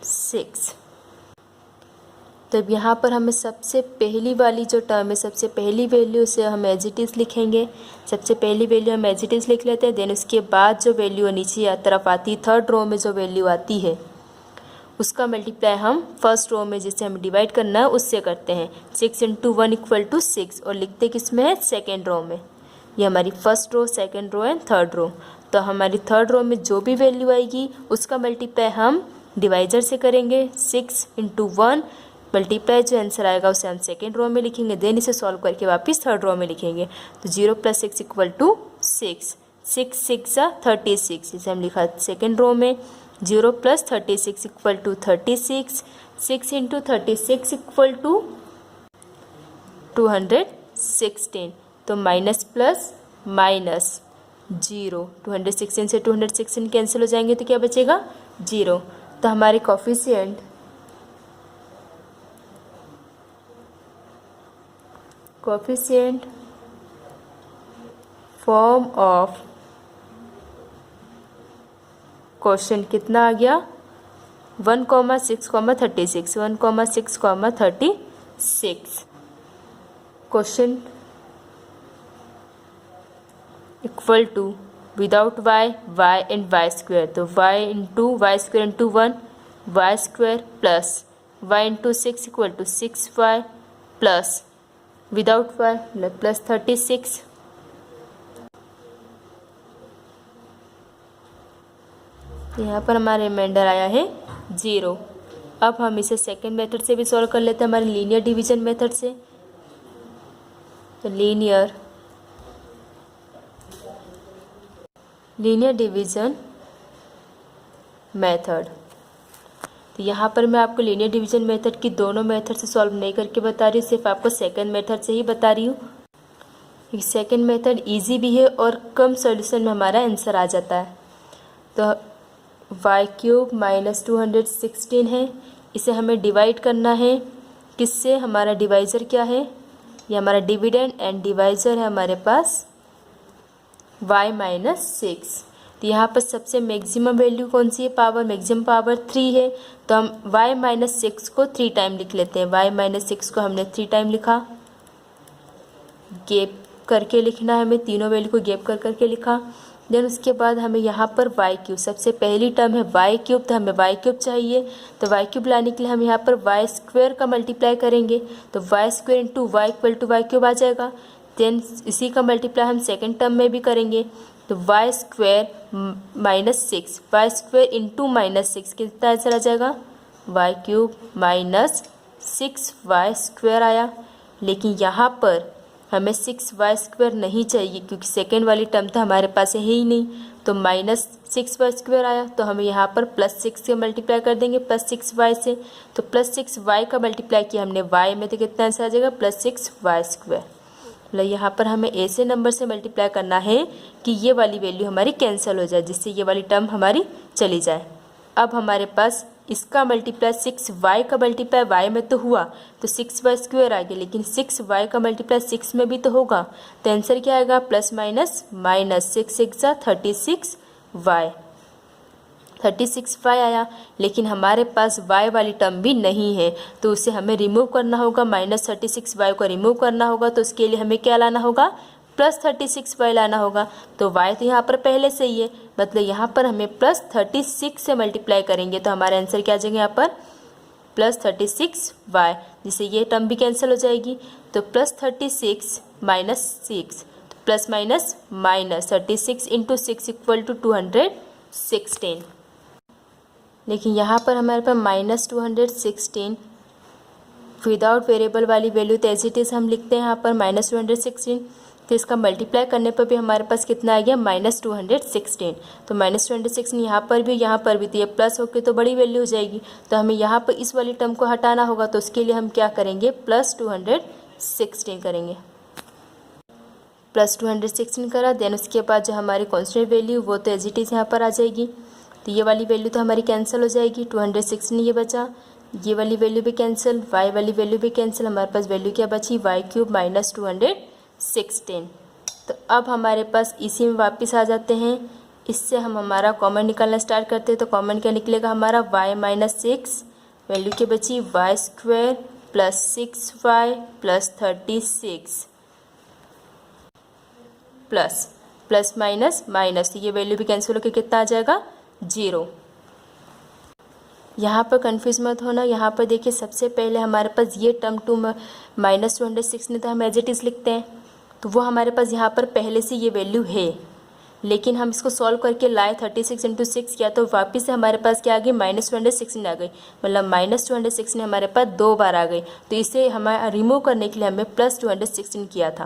6। तो अब यहाँ पर हमें सबसे पहली वाली जो टर्म है, सबसे पहली वैल्यू से हम एज इट इज़ लिखेंगे। सबसे पहली वैल्यू हम एज इट इज़ लिख लेते हैं। देन उसके बाद जो वैल्यू नीचे तरफ आती है, थर्ड रो में जो वैल्यू आती है उसका मल्टीप्लाई हम फर्स्ट रो में जिससे हमें डिवाइड करना है उससे करते हैं। 6 × 1 इक्वल टू 6 और लिखते किस में है, सेकेंड रो में। ये हमारी first row, second row and third row. तो हमारी थर्ड रो में जो भी वैल्यू आएगी उसका मल्टीप्लाई हम डिवाइजर से करेंगे। 6 × 1 मल्टीप्लाई जो आंसर आएगा उसे हम सेकेंड रो में लिखेंगे। देन इसे सॉल्व करके वापस थर्ड रो में लिखेंगे। तो 0 + 6 इक्वल टू 6। 6 6 36। इसे हम लिखा सेकेंड रो में। 0 + 36 इक्वल टू 36। 6 × 36 equal to 216। तो माइनस प्लस माइनस 0। 216 से 216 कैंसिल हो जाएंगे तो क्या बचेगा 0। तो हमारे कोफिशिएंट फॉर्म ऑफ क्वेश्चन कितना आ गया 1, 6, 36। 1, 6, 36 question equal to without y and y square. तो y × y square × 1 y square plus y × 6 equal to 6y plus without y plus 36। यहाँ पर हमारा रिमाइंडर आया है 0। अब हम इसे सेकेंड मेथड से भी सॉल्व कर लेते हैं, हमारे लीनियर डिवीजन मेथड से। तो लीनियर डिवीजन मेथड। तो यहाँ पर मैं आपको लीनियर डिवीजन मेथड की दोनों मेथड से सॉल्व नहीं करके बता रही हूँ, सिर्फ आपको सेकंड मेथड से ही बता रही हूँ। सेकंड मेथड इजी भी है और कम सॉल्यूशन में हमारा आंसर आ जाता है। तो y³ माइनस 216 है, इसे हमें डिवाइड करना है किससे, हमारा डिवाइज़र क्या है, ये हमारा डिविडेंड एंड डिवाइज़र है हमारे पास y माइनस 6। तो यहाँ पर सबसे मैक्सिमम वैल्यू कौन सी है, पावर, मैक्सिमम पावर 3 है। तो हम y माइनस 6 को 3 टाइम लिख लेते हैं। y माइनस 6 को हमने 3 टाइम लिखा, गैप करके लिखना है हमें, तीनों वैल्यू को गैप कर करके लिखा। देन उसके बाद हमें यहाँ पर y³, सबसे पहली टर्म है y³, तो हमें y³ चाहिए। तो y³ लाने के लिए हम यहाँ पर y² का मल्टीप्लाई करेंगे। तो y² × y equal to y³ आ जाएगा। देन इसी का मल्टीप्लाई हम सेकेंड टर्म में भी करेंगे। तो y² माइनस 6, y² × माइनस 6 कितना आंसर आ जाएगा, y³ माइनस 6y² आया। लेकिन यहाँ पर हमें 6y² नहीं चाहिए क्योंकि सेकेंड वाली टर्म तो हमारे पास है ही नहीं। तो माइनस 6y² आया, तो हमें यहाँ पर प्लस 6 से मल्टीप्लाई कर देंगे प्लस 6y से। तो प्लस 6y का मल्टीप्लाई किया हमने y में, तो कितना आंसर आ जाएगा प्लस 6y²। मतलब यहाँ पर हमें ऐसे नंबर से मल्टीप्लाई करना है कि ये वाली वैल्यू हमारी कैंसिल हो जाए, जिससे ये वाली टर्म हमारी चली जाए। अब हमारे पास इसका मल्टीप्लाई 6y का मल्टीप्लाई y में तो हुआ तो 6y² आ गया, लेकिन 6y का मल्टीप्लाई 6 में भी तो होगा। तो आंसर क्या आएगा, plus minus minus 6 6 36y, 36y आया। लेकिन हमारे पास y वाली टर्म भी नहीं है, तो उसे हमें रिमूव करना होगा। माइनस 36y को रिमूव करना होगा, तो उसके लिए हमें क्या लाना होगा, प्लस 36y लाना होगा। तो y तो यहाँ पर पहले से ही है, मतलब यहाँ पर हमें प्लस 36 से मल्टीप्लाई करेंगे तो हमारा आंसर क्या आ जाएगा यहाँ पर प्लस 36y, जिससे ये टर्म भी कैंसिल हो जाएगी। तो प्लस 36 माइनस 6, तो plus minus minus 36 into 6 equal to 216। लेकिन यहाँ पर हमारे पास माइनस 216 विदाउट वेरिएबल वाली वैल्यू तो एज इट इज़ हम लिखते हैं यहाँ पर माइनस 216। तो इसका मल्टीप्लाई करने पर भी हमारे पास कितना आ गया माइनस 216। तो माइनस 216 यहाँ पर भी तो ये प्लस होकर तो बड़ी वैल्यू हो जाएगी। तो हमें यहाँ पर इस वाली टर्म को हटाना होगा, तो उसके लिए हम क्या करेंगे प्लस 216 करेंगे। प्लस 216 करा, देन उसके बाद जो हमारी कॉन्स्टेंट वैल्यू वो तो एज इट इज़ यहाँ पर आ जाएगी। तो ये वाली वैल्यू तो हमारी कैंसिल हो जाएगी, 216 ये बचा, ये वाली वैल्यू भी कैंसिल, y वाली वैल्यू भी कैंसिल, हमारे पास वैल्यू क्या बची y³ माइनस 216। तो अब हमारे पास इसी में वापस आ जाते हैं, इससे हम हमारा कॉमन निकालना स्टार्ट करते हैं। तो कॉमन क्या निकलेगा हमारा y माइनस 6, वैल्यू क्या बची y² plus 6y plus 36 plus plus minus minus, ये वैल्यू भी कैंसिल होकर कितना आ जाएगा 0। यहाँ पर कन्फ्यूज मत होना, यहाँ पर देखिए सबसे पहले हमारे पास ये टर्म टू माइनस 216 तो हम एज इट इज़ लिखते हैं, तो वो हमारे पास यहाँ पर पहले से ये वैल्यू है। लेकिन हम इसको सॉल्व करके लाए 36 इंटू 6 किया तो वापस से हमारे पास क्या आ गई माइनस 216 आ गई, मतलब माइनस 216 हमारे पास 2 बार आ गई। तो इसे हमें रिमूव करने के लिए हमें प्लस 216 किया था,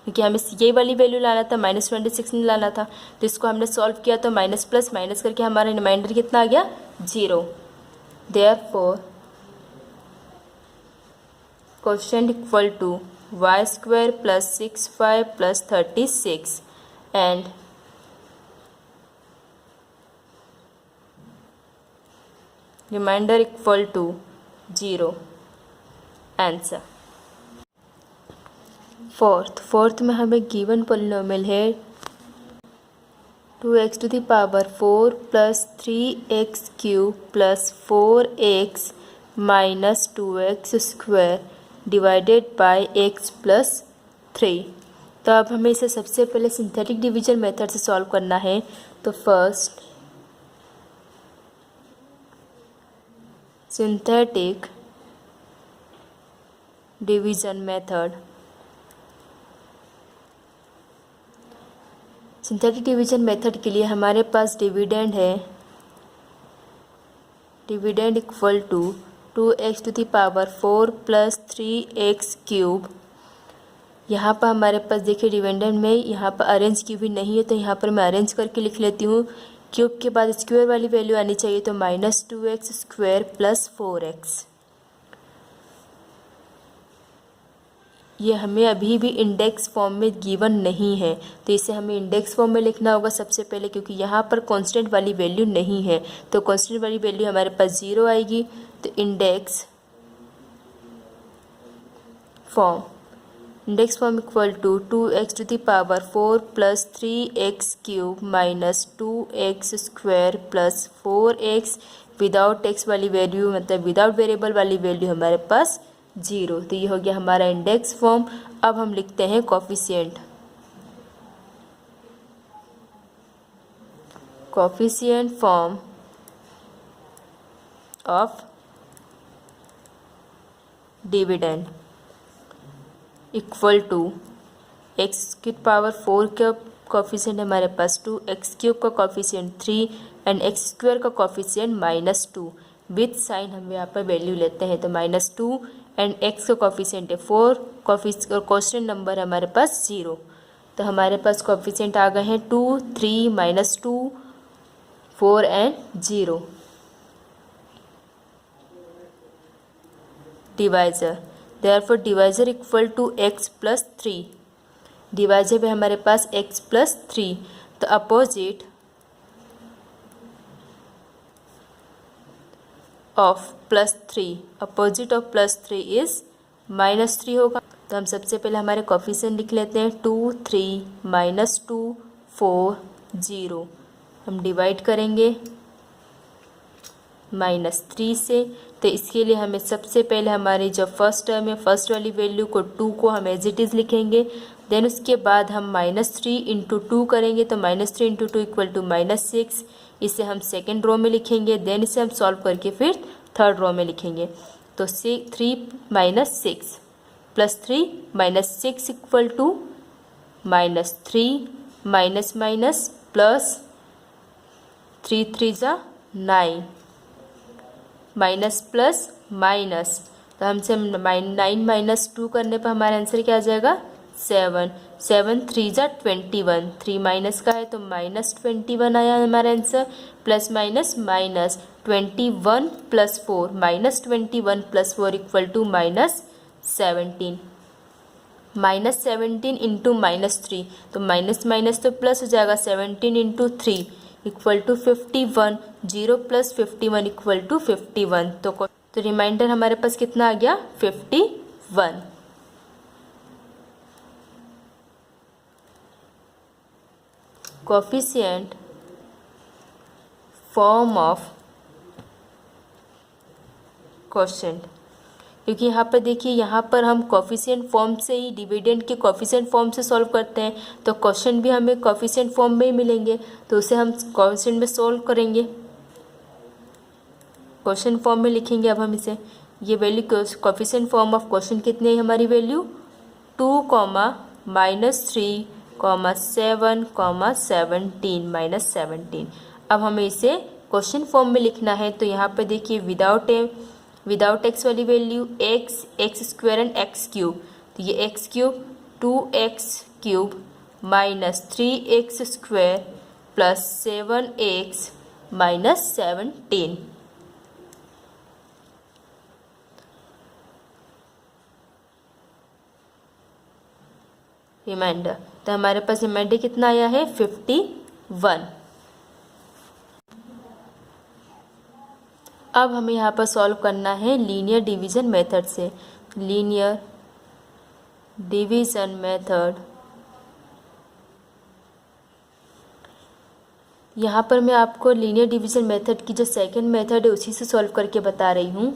क्योंकि हमें ये वाली वैल्यू लाना था, माइनस 216 लाना था। तो इसको हमने सॉल्व किया तो माइनस प्लस माइनस करके हमारा रिमाइंडर कितना आ गया 0। Therefore, quotient equal to y² plus 6y plus 36 and remainder equal to 0. Answer. Fourth में हमें गिवन पॉलिनोमियल है 2x to the power 4 plus 3x cube plus 4x minus 2x square divided by x plus 3। तो अब हमें इसे सबसे पहले synthetic division method से सॉल्व करना है। तो first synthetic division method, synthetic division method के लिए हमारे पास डिविडेंड है, dividend equal to 2x to the power 4 plus 3x cube. यहाँ पर हमारे पास देखिए डिविडेंड में यहाँ पर अरेंज की हुई नहीं है, तो यहाँ पर मैं अरेंज करके लिख लेती हूँ। क्यूब के बाद स्क्वायर वाली वैल्यू आनी चाहिए, तो minus 2x square plus 4x। ये हमें अभी भी इंडेक्स फॉर्म में गिवन नहीं है, तो इसे हमें इंडेक्स फॉर्म में लिखना होगा सबसे पहले, क्योंकि यहाँ पर कांस्टेंट वाली वैल्यू नहीं है। तो कांस्टेंट वाली वैल्यू हमारे पास 0 आएगी। तो index form equal to 2x to the power 4 plus 3x cube minus 2x square plus 4x, without x वाली वैल्यू मतलब विदाउट वेरिएबल वाली वैल्यू हमारे पास 0। तो ये हो गया हमारा इंडेक्स फॉर्म। अब हम लिखते हैं coefficient form of dividend equal to x की पावर 4 का कोफिशिएंट हमारे पास 2, x क्यूब का कोफिशिएंट 3 एंड x स्क्वायर का कोफिशिएंट -2। विथ साइन हम यहाँ पर वैल्यू लेते हैं, तो -2 एंड x का कोफिशिएंट है 4, कांस्टेंट नंबर हमारे पास 0। तो हमारे पास कोफिशिएंट आ गए हैं 2, 3, -2, 4 and 0। Divisor, therefore divisor equal to x plus 3। Divisor में हमारे पास x प्लस 3। तो अपोजिट ऑफ प्लस 3 इज -3 होगा। तो हम सबसे पहले हमारे कोफिशिएंट लिख लेते हैं 2, 3, -2, 4, 0। हम डिवाइड करेंगे -3 से। तो इसके लिए हमें सबसे पहले हमारी जो फर्स्ट टर्म है, फर्स्ट वाली वैल्यू को 2 को हम एज इट इज़ लिखेंगे। देन उसके बाद हम -3 इंटू 2 करेंगे, तो -3 इंटू 2 इक्वल टू -6। इसे हम सेकेंड रो में लिखेंगे। देन इसे हम सॉल्व करके फिर थर्ड रो में लिखेंगे। तो 3 - 6 plus 3 -6 equal to -3 minus minus plus 3 3 जा 9 माइनस प्लस माइनस, तो हमसे 9 माइनस 2 करने पर हमारा आंसर क्या आ जाएगा 7। 7 3 जा 21, 3 माइनस का है तो -21 आया हमारा answer. Plus minus minus 21 plus 4 -21 plus 4 equal to -17। -17 into -3, तो माइनस माइनस तो प्लस हो जाएगा। 17 into 3 equal to 51। 0 plus 51 equal to 51। तो रिमाइंडर हमारे पास कितना आ गया 51। कोफिशिएंट फॉर्म ऑफ क्वोशिएंट, क्योंकि यहाँ पर देखिए, यहाँ पर हम कोफिशिएंट फॉर्म से ही डिविडेंड के कोफिशिएंट फॉर्म से सॉल्व करते हैं, तो क्वेश्चन भी हमें कोफिशिएंट फॉर्म में ही मिलेंगे, तो उसे हम कोफिशिएंट में सॉल्व करेंगे, क्वेश्चन फॉर्म में लिखेंगे। अब हम इसे, ये value coefficient form of question कितनी है हमारी वैल्यू 2, -3, -7, -17 अब हमें इसे क्वेश्चन फॉर्म में लिखना है। तो यहाँ पर देखिए विदाउट एक्स वाली वैल्यू x² एंड x³, तो ये x³ 2x³ -3x² plus 7x -17। Reminder, तो हमारे पास रिमाइंडर कितना आया है 51। अब हमें यहाँ पर सॉल्व करना है लीनियर डिवीजन मेथड से। लीनियर डिवीजन मेथड, यहाँ पर मैं आपको लीनियर डिवीजन मेथड की जो सेकंड मेथड है उसी से सॉल्व करके बता रही हूँ।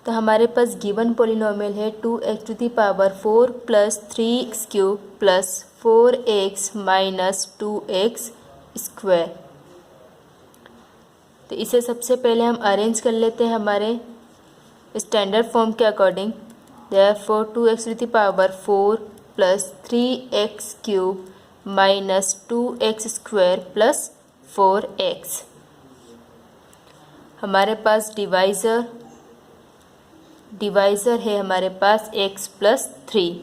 तो हमारे पास गिवन पॉलिनोमियल है 2x⁴ plus 3x³ plus 4x minus 2x²। तो इसे सबसे पहले हम अरेंज कर लेते हैं हमारे स्टैंडर्ड फॉर्म के according. Therefore 2x⁴ plus 3x³ minus 2x² plus 4x। हमारे पास डिवाइज़र है हमारे पास x प्लस 3।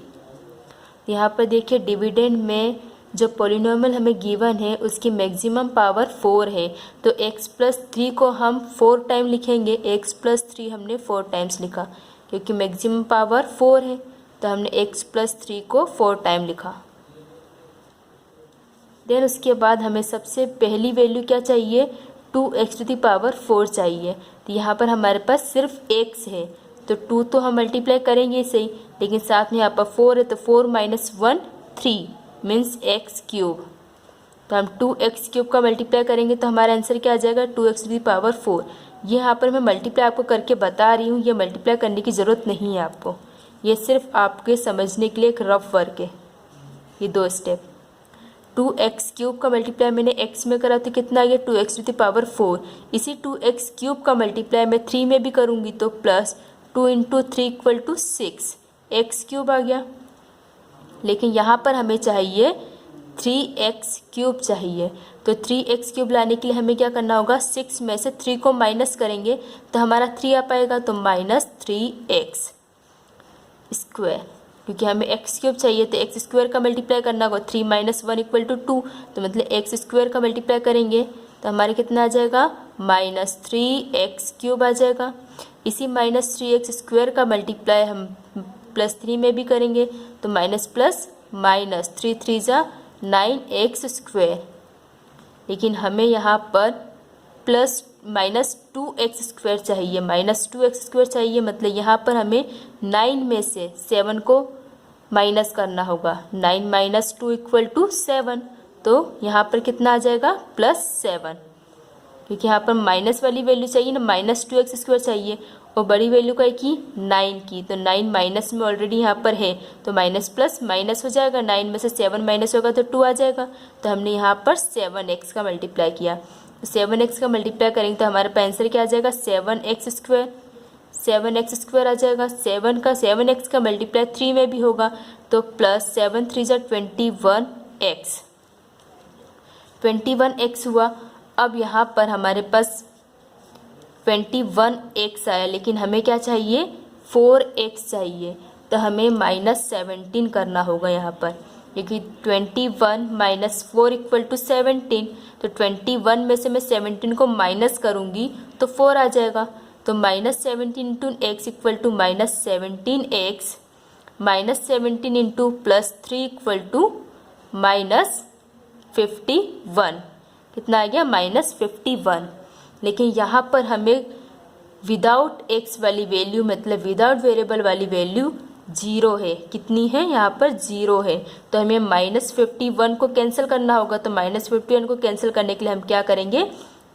यहाँ पर देखिए डिविडेंड में जो पॉलिनोमियल हमें गिवन है उसकी मैक्सिमम पावर 4 है, तो x प्लस 3 को हम 4 टाइम लिखेंगे। x प्लस 3 हमने 4 टाइम्स लिखा क्योंकि मैक्सिमम पावर 4 है, तो हमने x प्लस 3 को 4 टाइम लिखा। देन उसके बाद हमें सबसे पहली वैल्यू क्या चाहिए 2x⁴ चाहिए। तो यहाँ पर हमारे पास सिर्फ x है, तो 2 तो हम मल्टीप्लाई करेंगे सही, लेकिन साथ में यहाँ पर 4 है, तो 4 - 1 3 मीन्स x³। तो हम 2x³ का मल्टीप्लाई करेंगे तो हमारा आंसर क्या आ जाएगा 2x⁴। ये यहाँ पर मैं मल्टीप्लाई आपको करके बता रही हूँ, ये मल्टीप्लाई करने की ज़रूरत नहीं है आपको, ये सिर्फ आपके समझने के लिए एक रफ वर्क है। ये 2 स्टेप, 2x³ का मल्टीप्लाई मैंने x में करा तो कितना आ गया 2x⁴। इसी 2x³ का मल्टीप्लाई मैं 3 में भी करूँगी तो प्लस 2 × 3 = 6 x³ आ गया। लेकिन यहाँ पर हमें चाहिए 3x³ चाहिए, तो 3x³ लाने के लिए हमें क्या करना होगा 6 में से 3 को माइनस करेंगे तो हमारा 3 आ पाएगा, तो -3x², क्योंकि हमें x³ चाहिए तो x² का मल्टीप्लाई करना होगा। 3 - 1 = 2, तो मतलब x² का मल्टीप्लाई करेंगे तो हमारे कितना आ जाएगा -3x³ आ जाएगा। इसी -3x² का मल्टीप्लाई हम +3 में भी करेंगे तो माइनस प्लस माइनस 3 3 जा 9x²। लेकिन हमें यहाँ पर -2x² चाहिए, -2x² चाहिए, मतलब यहाँ पर हमें 9 में से 7 को माइनस करना होगा। 9 - 2 = 7, तो यहाँ पर कितना आ जाएगा +7। क्योंकि यहाँ पर माइनस वाली वैल्यू चाहिए ना, -2x² चाहिए, और बड़ी वैल्यू का की 9 की, तो 9 माइनस में ऑलरेडी यहाँ पर है, तो माइनस प्लस माइनस हो जाएगा, 9 में से 7 माइनस होगा तो 2 आ जाएगा। तो हमने यहाँ पर 7x का मल्टीप्लाई किया, तो 7x का मल्टीप्लाई करेंगे तो हमारे पास आंसर क्या आ जाएगा, 7x² आ जाएगा। 7x का मल्टीप्लाई 3 में भी होगा, तो प्लस 7 3 जा 21x हुआ। अब यहाँ पर हमारे पास 21x आया, लेकिन हमें क्या चाहिए, 4x चाहिए, तो हमें -17 करना होगा यहाँ पर, क्योंकि 21 - 4 = 17, तो 21 में से मैं 17 को माइनस करूँगी तो 4 आ जाएगा, तो -17 × x = -17x, -17 × +3 = -51, कितना आ गया, -51। लेकिन यहाँ पर हमें विदाउट x वाली वैल्यू, मतलब विदाउट वेरिएबल वाली वैल्यू 0 है, कितनी है, यहाँ पर 0 है, तो हमें -51 को कैंसिल करना होगा। तो -51 को कैंसिल करने के लिए हम क्या करेंगे,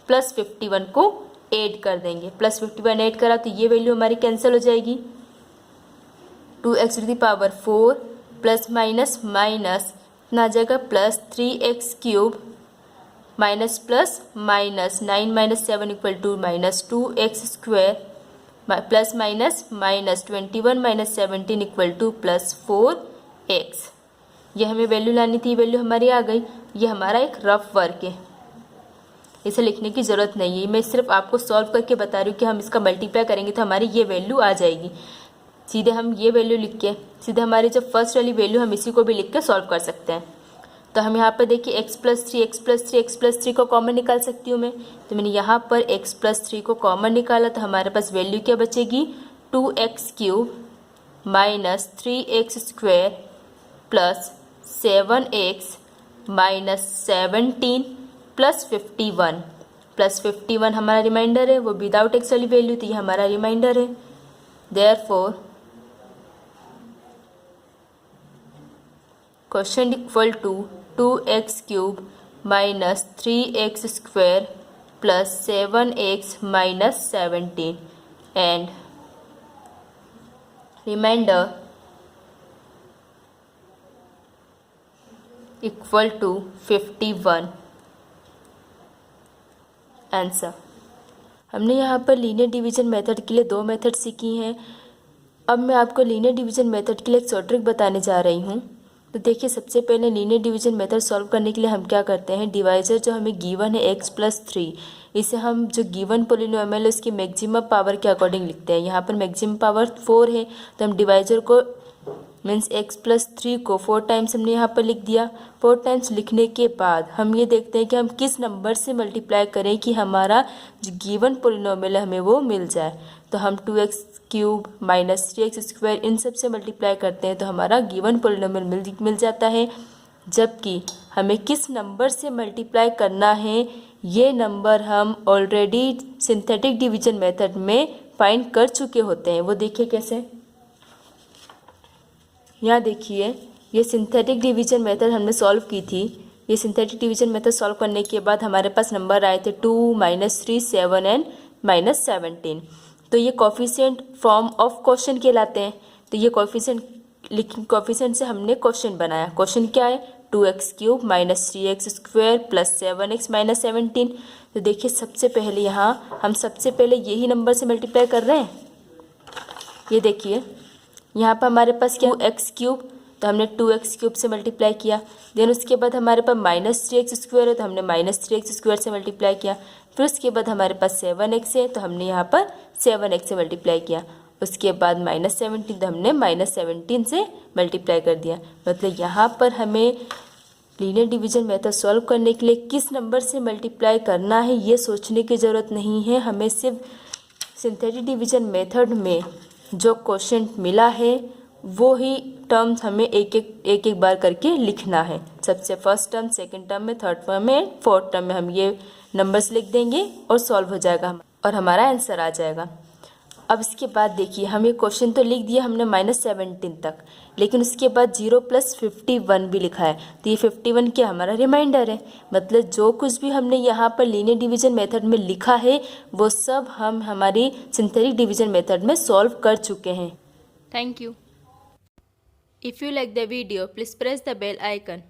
+51 को ऐड कर देंगे। +51 ऐड करा तो ये वैल्यू हमारी कैंसिल हो जाएगी, 2x⁴ प्लस माइनस माइनस कितना आ जाएगा, +3x³ minus plus minus 9 - 7 = -2x² plus minus minus 21 - 17 = +4x। ये हमें वैल्यू लानी थी, वैल्यू हमारी आ गई। ये हमारा एक रफ वर्क है, इसे लिखने की ज़रूरत नहीं है, मैं सिर्फ आपको सॉल्व करके बता रही हूँ कि हम इसका मल्टीप्लाई करेंगे तो हमारी ये वैल्यू आ जाएगी। सीधे हम ये वैल्यू लिख के, सीधे हमारी जो फर्स्ट वाली वैल्यू, हम इसी को भी लिख के सॉल्व कर सकते हैं। तो हम यहाँ पर देखिए x+3 को कॉमन निकाल सकती हूँ मैं, तो मैंने यहाँ पर x+3 को कॉमन निकाला, तो हमारे पास वैल्यू क्या बचेगी, 2x³ - 3x² plus 7x - 17 plus 51 हमारा रिमाइंडर है, वो विदाउट x वाली वैल्यू, तो ये हमारा रिमाइंडर है। Therefore question equal to 2x³ - 3x² plus 7x - 17 and remainder equal to 51। Answer, हमने यहाँ पर लीनियर डिवीजन मेथड के लिए 2 मेथड सीखी हैं। अब मैं आपको लीनियर डिवीजन मेथड के लिए एक शॉर्ट ट्रिक बताने जा रही हूँ। तो देखिए, सबसे पहले लीनियर डिवीजन मेथड सॉल्व करने के लिए हम क्या करते हैं, डिवाइजर जो हमें गिवन है x+3, इसे हम जो गिवन पोलिनोमियल है उसकी मैक्सिमम पावर के अकॉर्डिंग लिखते हैं। यहाँ पर मैक्सिमम पावर 4 है, तो हम डिवाइजर को मीन्स x+3 को 4 टाइम्स हमने यहाँ पर लिख दिया। 4 टाइम्स लिखने के बाद हम ये देखते हैं कि हम किस नंबर से मल्टीप्लाई करें कि हमारा जो गिवन पोलिनोमियल है हमें वो मिल जाए। तो हम 2x³ - 3x² इन सब से मल्टीप्लाई करते हैं तो हमारा गिवन पोलिनोमियल मिल जाता है। जबकि हमें किस नंबर से मल्टीप्लाई करना है, ये नंबर हम ऑलरेडी सिंथेटिक डिवीजन मेथड में फाइंड कर चुके होते हैं। वो देखिए कैसे, यहाँ देखिए, ये सिंथेटिक डिवीजन मेथड हमने सॉल्व की थी। ये सिंथेटिक डिवीजन मेथड सॉल्व करने के बाद हमारे पास नंबर आए थे 2 - 3 7 एंड -17। तो ये कोफिशिएंट फॉर्म ऑफ क्वेश्चन कहलाते हैं। तो ये कोफिशिएंट से हमने क्वेश्चन बनाया। क्वेश्चन क्या है, 2x³ - 3x² प्लस 7x - 17। तो देखिए, सबसे पहले यहाँ हम सबसे पहले यही नंबर से मल्टीप्लाई कर रहे हैं। ये देखिए, यहाँ पर हमारे पास क्या, x³, तो हमने 2x³ से मल्टीप्लाई किया। देन उसके बाद हमारे पास -3x² है, तो हमने -3x² से मल्टीप्लाई किया। फिर उसके बाद हमारे पास 7x है, तो हमने यहाँ पर 7x से मल्टीप्लाई किया। उसके बाद -17, तो हमने -17 से मल्टीप्लाई कर दिया। मतलब यहाँ पर हमें लीनियर डिवीजन मेथड सॉल्व करने के लिए किस नंबर से मल्टीप्लाई करना है ये सोचने की ज़रूरत नहीं है। हमें सिर्फ सिंथेटिक डिवीजन मेथड में जो क्वेश्चन मिला है वो ही टर्म्स हमें एक एक बार करके लिखना है। सबसे फर्स्ट टर्म, सेकंड टर्म में, थर्ड टर्म में, फोर्थ टर्म में हम ये नंबर्स लिख देंगे और सॉल्व हो जाएगा और हमारा आंसर आ जाएगा। अब इसके बाद देखिए, हमें क्वेश्चन तो लिख दिया हमने -17 तक, लेकिन उसके बाद 0 + 51 भी लिखा है। तो ये 51 क्या हमारा रिमाइंडर है, मतलब जो कुछ भी हमने यहाँ पर लीनियर डिवीजन मेथड में लिखा है वो सब हम हमारी सिंथेटिक डिवीजन मेथड में सॉल्व कर चुके हैं। Thank you. If you like the video, please press the bell icon